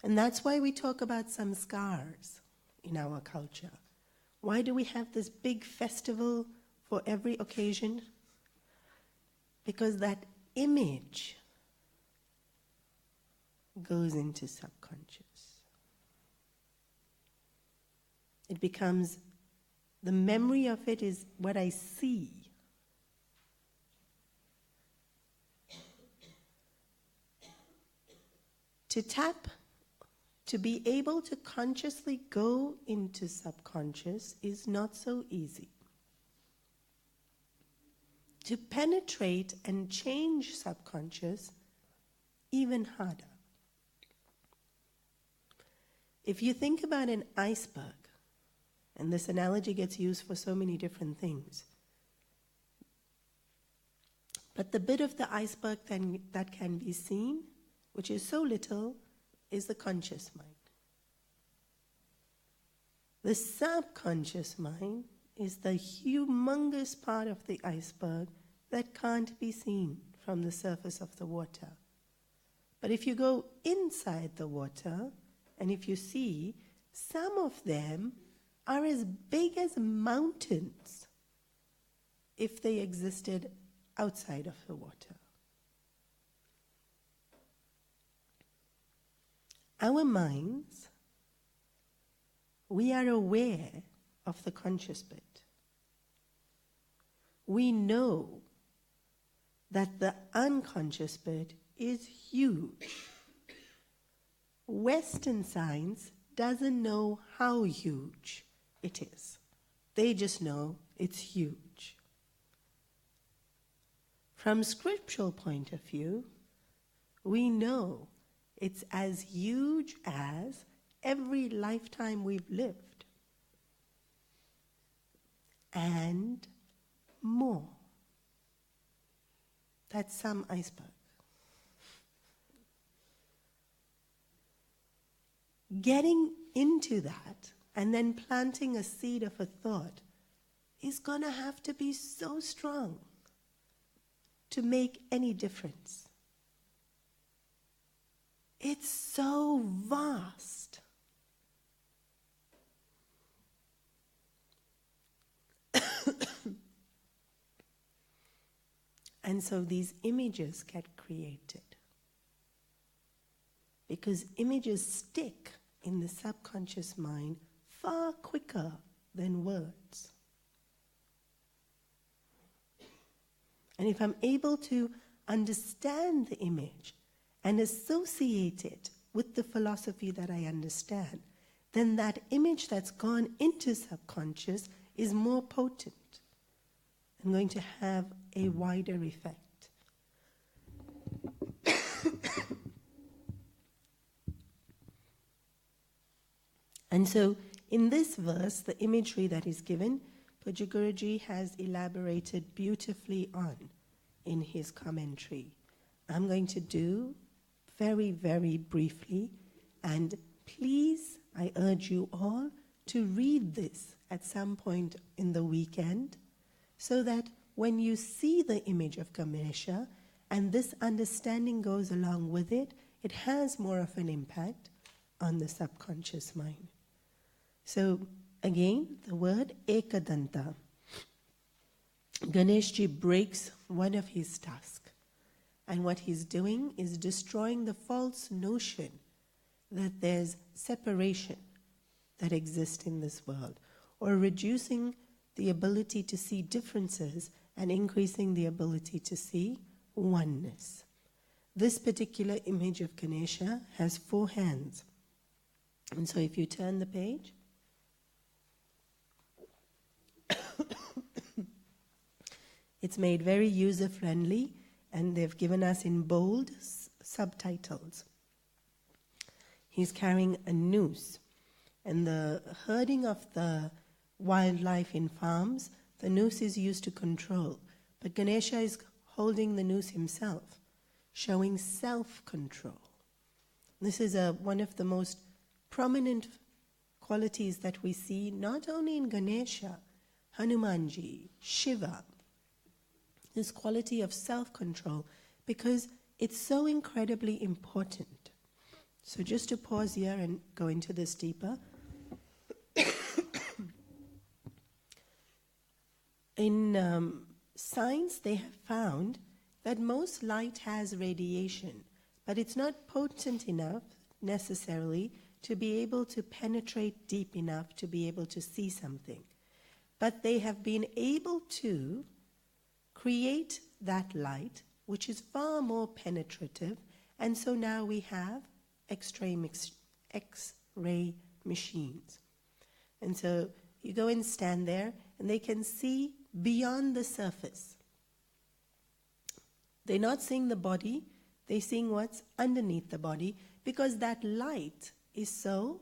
And that's why we talk about samskars in our culture. Why do we have this big festival for every occasion? Because that image goes into subconscious. It becomes, the memory of it is what I see. To be able to consciously go into subconscious is not so easy. To penetrate and change subconscious, even harder. If you think about an iceberg, and this analogy gets used for so many different things, but the bit of the iceberg that can be seen, which is so little, is the conscious mind. The subconscious mind is the humongous part of the iceberg that can't be seen from the surface of the water. But if you go inside the water, and if you see, some of them are as big as mountains if they existed outside of the water. Our minds, we are aware of the conscious bit. We know that the unconscious bit is huge. Western science doesn't know how huge it is. They just know it's huge. From scriptural point of view, we know it's as huge as every lifetime we've lived. And more. That's some iceberg. Getting into that and then planting a seed of a thought is going to have to be so strong to make any difference. It's so vast. And so these images get created. Because images stick in the subconscious mind far quicker than words. And if I'm able to understand the image and associate it with the philosophy that I understand, then that image that's gone into subconscious is more potent and going to have a wider effect. And so, in this verse, the imagery that is given, Puja Guruji has elaborated beautifully on in his commentary. I'm going to do very, very briefly, and please, I urge you all to read this at some point in the weekend, so that when you see the image of Ganesha and this understanding goes along with it, it has more of an impact on the subconscious mind. So again, the word Ekadanta. Ganeshji breaks one of his tasks, and what he's doing is destroying the false notion that there's separation that exists in this world, or reducing the ability to see differences and increasing the ability to see oneness. This particular image of Ganesha has 4 hands. And so if you turn the page, it's made very user-friendly, and they've given us in bold subtitles. He's carrying a noose, and the herding of the wildlife in farms, the noose is used to control. But Ganesha is holding the noose himself, showing self-control. This is one of the most prominent qualities that we see not only in Ganesha, Hanumanji, Shiva, this quality of self-control, because it's so incredibly important. So just to pause here and go into this deeper. In science, they have found that most light has radiation, but it's not potent enough necessarily to be able to penetrate deep enough to be able to see something. But they have been able to create that light, which is far more penetrative, and so now we have X-ray machines. And so you go and stand there, and they can see beyond the surface. They're not seeing the body, they're seeing what's underneath the body, because that light is so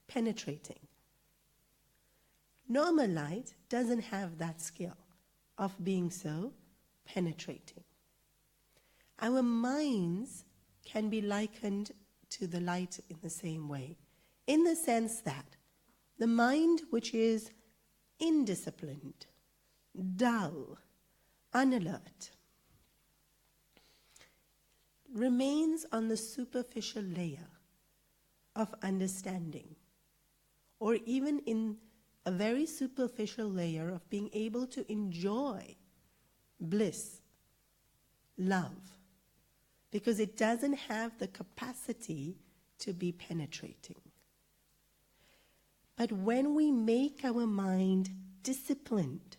penetrating. Normal light doesn't have that skill of being so penetrating. Our minds can be likened to the light in the same way, in the sense that the mind which is indisciplined, dull, unalert, remains on the superficial layer of understanding, or even in a very superficial layer of being able to enjoy bliss, love, because it doesn't have the capacity to be penetrating. But when we make our mind disciplined,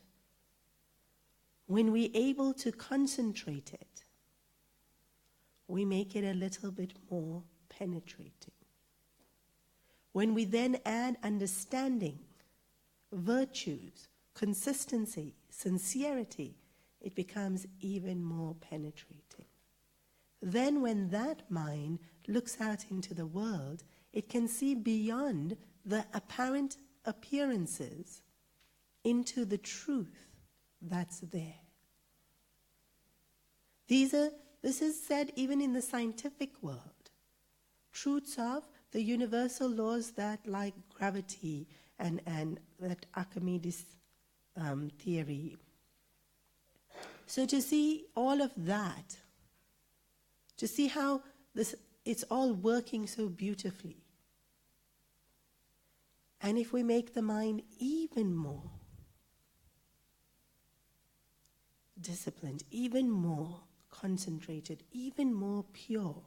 when we're able to concentrate it, we make it a little bit more penetrating. When we then add understanding, virtues, consistency, sincerity, it becomes even more penetrating. Then when that mind looks out into the world, it can see beyond the apparent appearances into the truth that's there. This is said even in the scientific world. Truths of the universal laws that, like gravity and that Archimedes theory. So to see all of that, to see how it's all working so beautifully. And if we make the mind even more disciplined, even more concentrated, even more pure,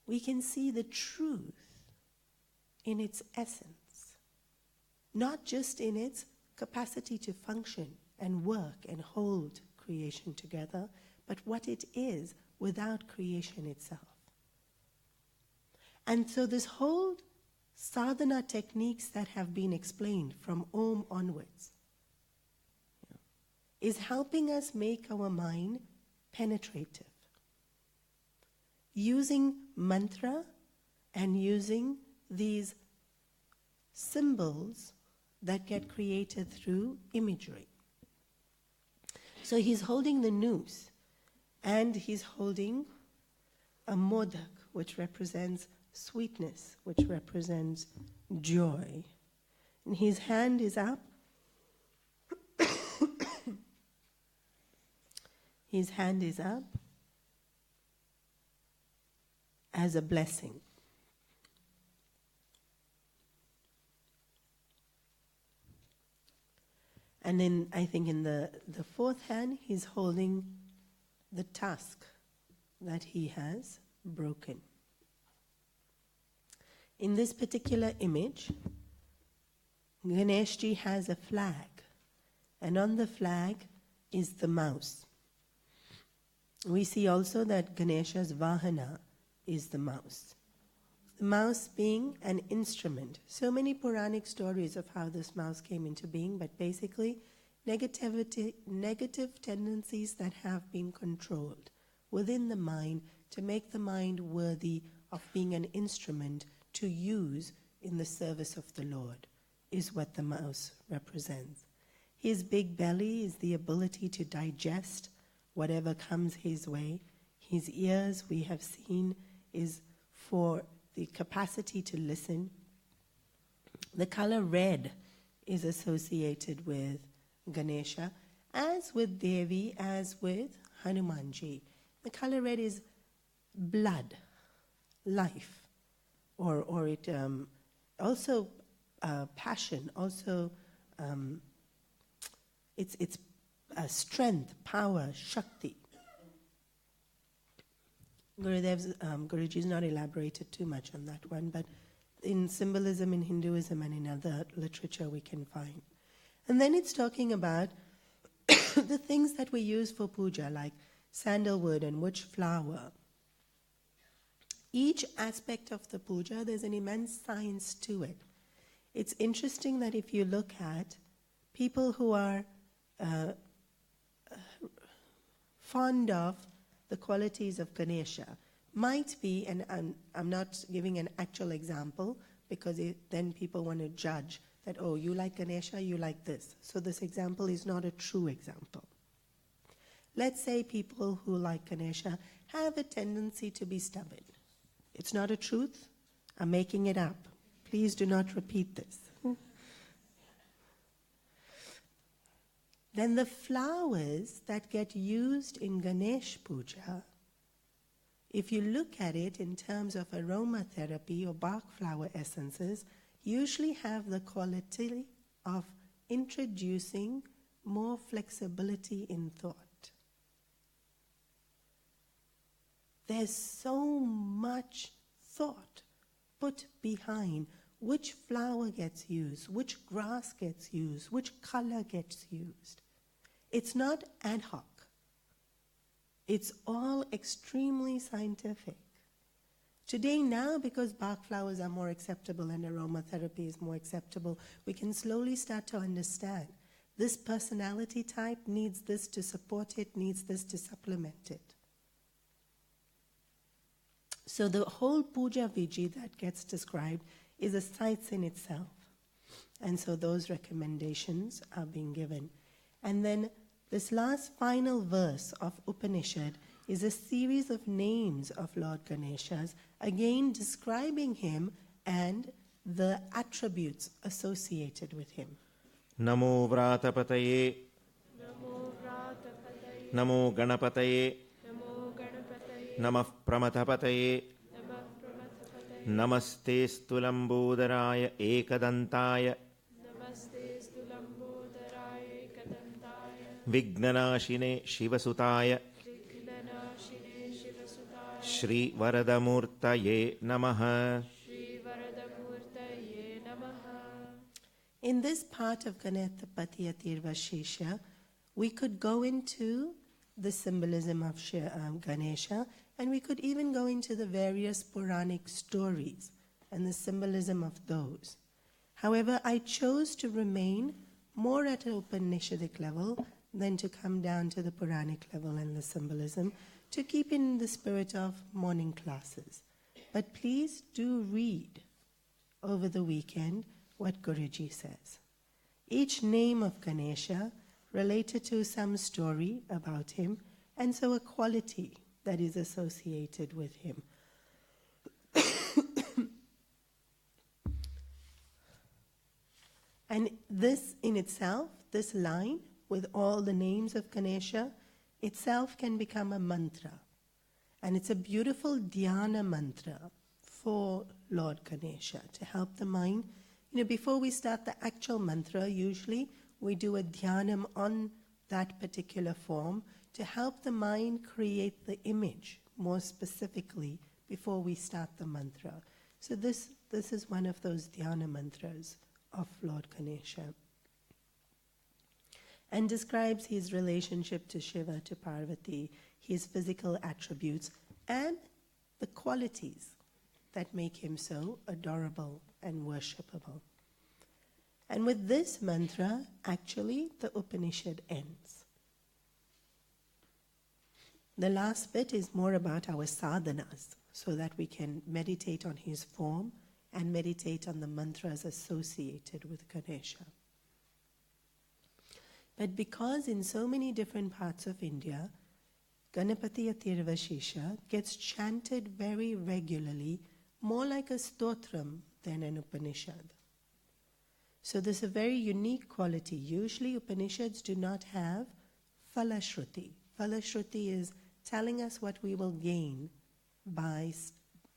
we can see the truth in its essence, not just in its capacity to function and work and hold creation together, but what it is without creation itself. And so this whole sadhana techniques that have been explained from Om onwards is helping us make our mind penetrative. Using mantra and using these symbols that get created through imagery. So he's holding the noose, and he's holding a modak, which represents sweetness, which represents joy. And his hand is up. His hand is up as a blessing. And then I think in the fourth hand, he's holding the tusk that he has broken. In this particular image, Ganeshji has a flag, and on the flag is the mouse. We see also that Ganesha's Vahana is the mouse. The mouse being an instrument. So many Puranic stories of how this mouse came into being, but basically negative tendencies that have been controlled within the mind to make the mind worthy of being an instrument to use in the service of the Lord is what the mouse represents. His big belly is the ability to digest whatever comes his way. His ears, we have seen, is for the capacity to listen. The color red is associated with Ganesha, as with Devi, as with Hanumanji. The color red is blood, life, or it also passion, also it's strength, power, Shakti. Guruji's not elaborated too much on that one, but in symbolism, in Hinduism, and in other literature we can find. And then it's talking about the things that we use for puja, like sandalwood and which flower. Each aspect of the puja, there's an immense science to it. It's interesting that if you look at people who are fond of the qualities of Ganesha, might be, and I'm not giving an actual example because then people want to judge that, oh, you like Ganesha, you like this. So this example is not a true example. Let's say people who like Ganesha have a tendency to be stubborn. It's not a truth. I'm making it up. Please do not repeat this. Then the flowers that get used in Ganesh Puja, if you look at it in terms of aromatherapy or Bach flower essences, usually have the quality of introducing more flexibility in thought. There's so much thought put behind which flower gets used, which grass gets used, which color gets used. It's not ad hoc. It's all extremely scientific. Today now, because Bach flowers are more acceptable and aromatherapy is more acceptable, we can slowly start to understand this personality type needs this to support it, needs this to supplement it. So the whole puja viji that gets described is a science in itself. And so those recommendations are being given. And then this last final verse of Upanishad is a series of names of Lord Ganeshas, again describing him and the attributes associated with him. Namo Vratapataye, Namo Ganapataye, Namah Pramatapataye, Namaste Stulambodharaya Ekadantaya, Vignanashine Shivasutaya, Shri Varadamurtaye Namaha. In this part of Ganapati Atharvasirsa, we could go into the symbolism of Ganesha, and we could even go into the various Puranic stories and the symbolism of those. However, I chose to remain more at an Upanishadic level than to come down to the Puranic level and the symbolism, to keep in the spirit of morning classes. But please do read over the weekend what Guruji says. Each name of Ganesha related to some story about him, and so a quality that is associated with him. And this in itself, this line with all the names of Ganesha, itself can become a mantra. And it's a beautiful dhyana mantra for Lord Ganesha to help the mind. Before we start the actual mantra, usually we do a dhyanam on that particular form to help the mind create the image more specifically before we start the mantra. So this is one of those dhyana mantras of Lord Ganesha, and describes his relationship to Shiva, to Parvati, his physical attributes, and the qualities that make him so adorable and worshipable. And with this mantra, actually, the Upanishad ends. The last bit is more about our sadhanas, so that we can meditate on his form and meditate on the mantras associated with Ganesha. But because in so many different parts of India, Ganapati Atharvasirsa gets chanted very regularly, more like a stotram than an Upanishad. So there's a very unique quality. Usually Upanishads do not have phalashruti. Phalashruti is telling us what we will gain by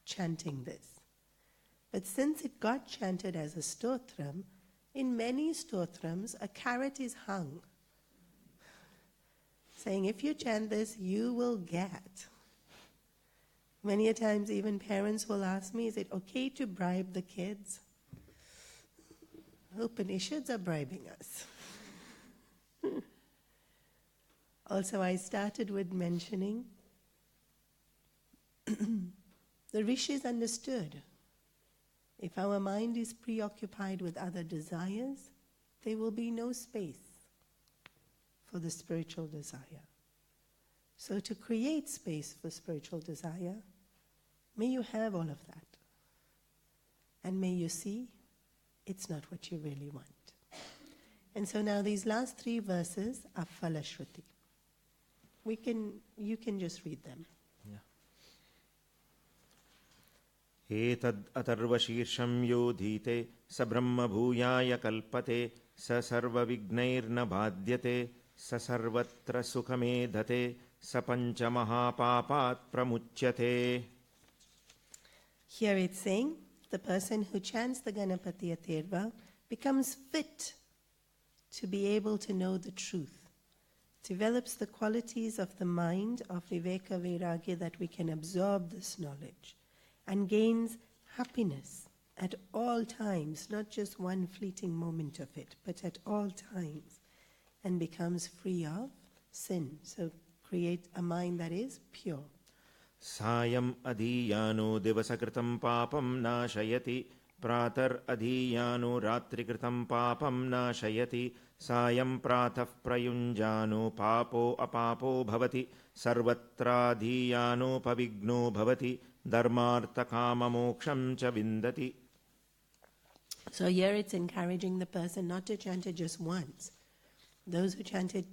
chanting this. But since it got chanted as a stotram, in many stotrams a carrot is hung, saying if you chant this, you will get. Many a times even parents will ask me, is it okay to bribe the kids? Upanishads are bribing us. Also, I started with mentioning the rishis understood. If our mind is preoccupied with other desires, there will be no space for the spiritual desire. So to create space for spiritual desire, may you have all of that. And may you see it's not what you really want. And so now these last 3 verses are phalashruti. You can just read them. एतद् अथर्वशीर्षं यो धीते स ब्रह्मभूयाय कल्पते स सर्वविघ्नैर्न बाध्यते स सर्वत्र सुखमेधते स पञ्चमहापापात् प्रमुच्यते. Here it's saying, the person who chants the Ganapati Atharva becomes fit to be able to know the truth, develops the qualities of the mind of Viveka Vairagya that we can absorb this knowledge, and gains happiness at all times, not just one fleeting moment of it, but at all times, and becomes free of sin. So create a mind that is pure. सायम् अधीयानो दिवसकृतं पापं नाशयति प्रातर् अधीयानो रात्रिकृतं पापं नाशयति सायं प्रातः प्रयुञ्जानो पापो अपापो भवति सर्वत्राधीयानोपविघ्नो भवति धर्मार्थकाममोक्षं च विन्दति. So here it's encouraging the person not to chant it just once. Those who chant it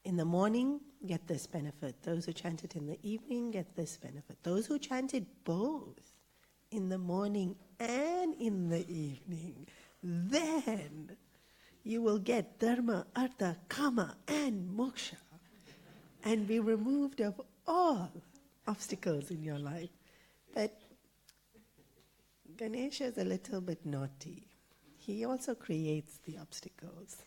in the morning get this benefit. Those who chant it in the evening get this benefit. Those who chant it both in the morning and in the evening, then you will get dharma, artha, kama and moksha and be removed of all obstacles in your life. But Ganesha is a little bit naughty. He also creates the obstacles.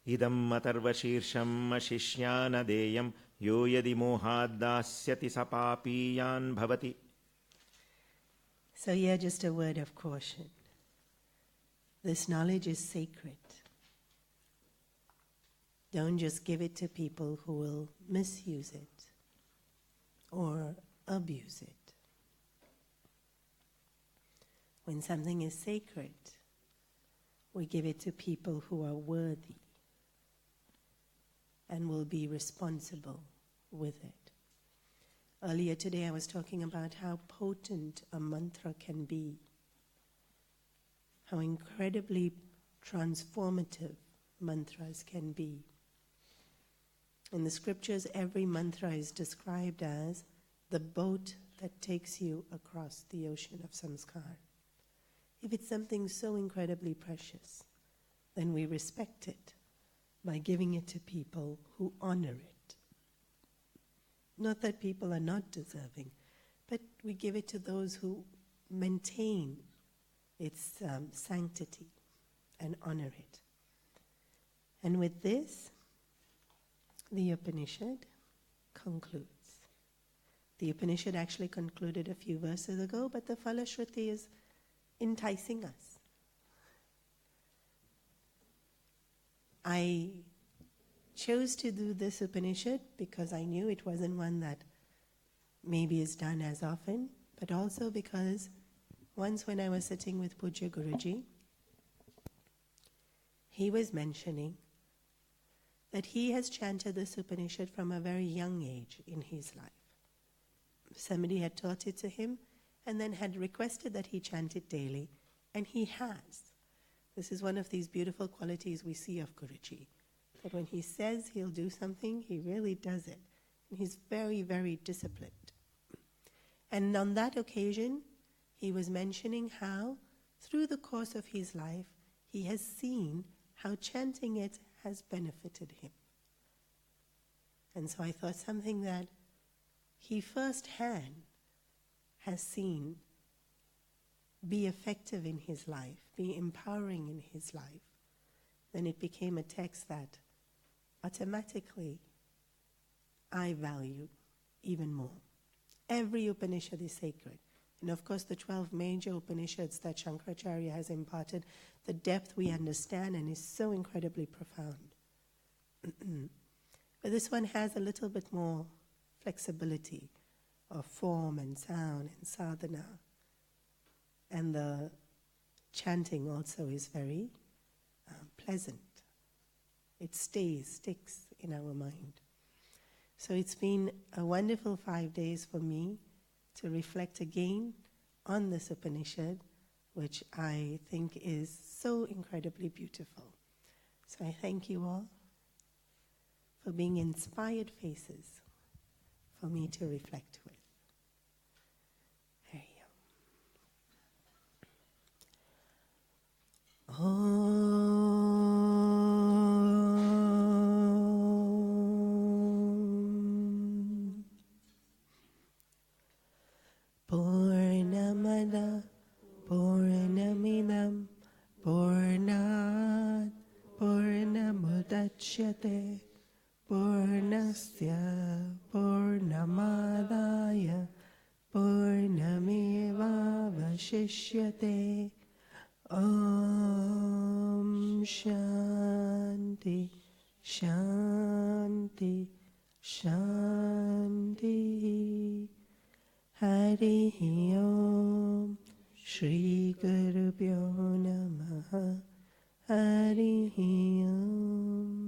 इदम् अथर्वशीर्षम् अशिष्यानदेयम् यो यदि मोहाद्दास्यति स पापीयान् भवति. So here just a word of caution. This knowledge is sacred. Don't just give it to people who will misuse it or abuse it. When something is sacred, we give it to people who are worthy and will be responsible with it. Earlier today I was talking about how potent a mantra can be, how incredibly transformative mantras can be. In the scriptures, every mantra is described as the boat that takes you across the ocean of samskar. If it's something so incredibly precious, then we respect it by giving it to people who honor it. Not that people are not deserving, but we give it to those who maintain its sanctity and honor it. And with this, the Upanishad concludes. The Upanishad actually concluded a few verses ago, but the Falashruti is enticing us. I chose to do this Upanishad because I knew it wasn't one that maybe is done as often, but also because once when I was sitting with Pujya Guruji, he was mentioning that he has chanted this Upanishad from a very young age in his life. Somebody had taught it to him and then had requested that he chant it daily, and he has. This is one of these beautiful qualities we see of Guruji, that when he says he'll do something, he really does it. And he's very, very disciplined. And on that occasion, he was mentioning how, through the course of his life, he has seen how chanting it has benefited him. And so I thought something that he firsthand has seen be effective in his life, be empowering in his life, then it became a text that automatically I value even more. Every Upanishad is sacred. And of course the 12 major Upanishads that Shankaracharya has imparted, the depth we understand and is so incredibly profound. But this one has a little bit more flexibility of form and sound and sadhana. And the chanting also is very pleasant. It sticks in our mind. So it's been a wonderful 5 days for me to reflect again on this Upanishad, which I think is so incredibly beautiful. So I thank you all for being inspired faces for me to reflect with. There you go. Purnamada Purnamidam Purnat Purnamudachyate Purnasya Purnamadaya Purnameva Vashishyate. Om Shanti Shanti Shanti. Hari Om Shri Gurubhyo Namaha. Hari Om.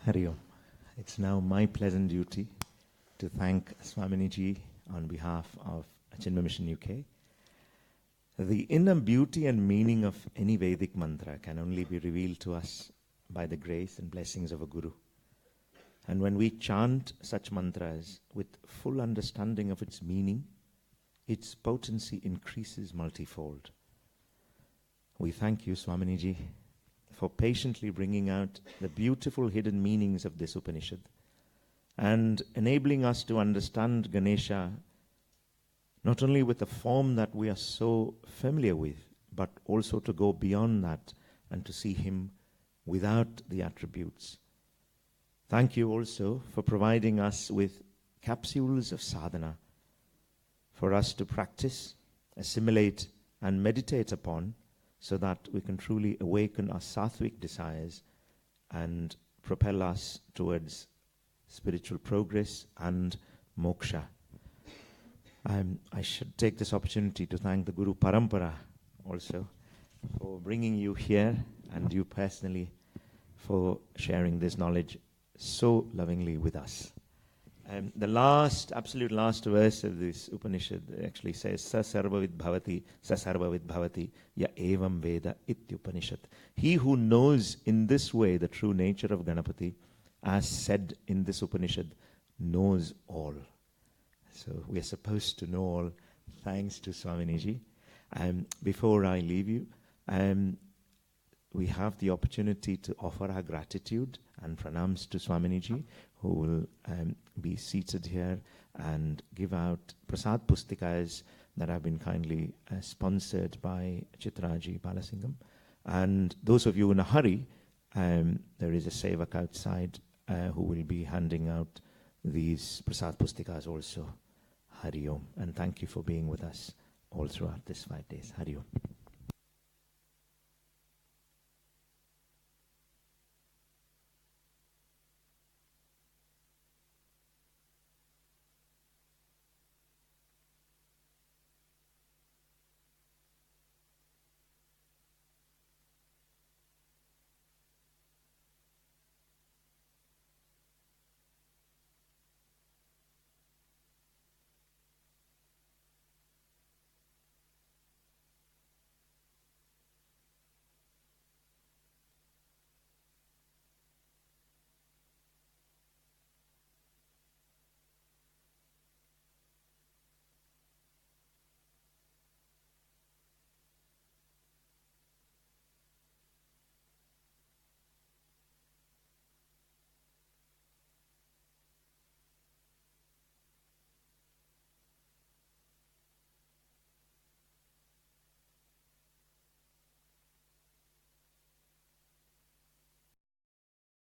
Hari Om. It's now my pleasant duty to thank Swamini Ji on behalf of Chinmaya Mission UK. The inner beauty and meaning of any Vedic mantra can only be revealed to us by the grace and blessings of a Guru. And when we chant such mantras with full understanding of its meaning, its potency increases multifold. We thank you, Swamini Ji, for patiently bringing out the beautiful hidden meanings of this Upanishad and enabling us to understand Ganesha not only with the form that we are so familiar with, but also to go beyond that and to see him without the attributes. Thank you also for providing us with capsules of sadhana for us to practice, assimilate, and meditate upon, so that we can truly awaken our sattvic desires and propel us towards spiritual progress and moksha. I should take this opportunity to thank the Guru Parampara also for bringing you here, and you personally for sharing this knowledge so lovingly with us. The absolute last verse of this Upanishad actually says, Sa sarva vidbhavati, ya evam veda ityupanishad. He who knows in this way the true nature of Ganapati, as said in this Upanishad, knows all. So we are supposed to know all, thanks to Swamini. Before I leave you, we have the opportunity to offer our gratitude and pranams to Swamini, who will be seated here and give out prasad pustikas that have been kindly sponsored by Chitraji Balasingham. And those of you in a hurry, there is a sevak outside who will be handing out these prasad pustikas also. Hari Om. And thank you for being with us all throughout this 5 days. Hari Om.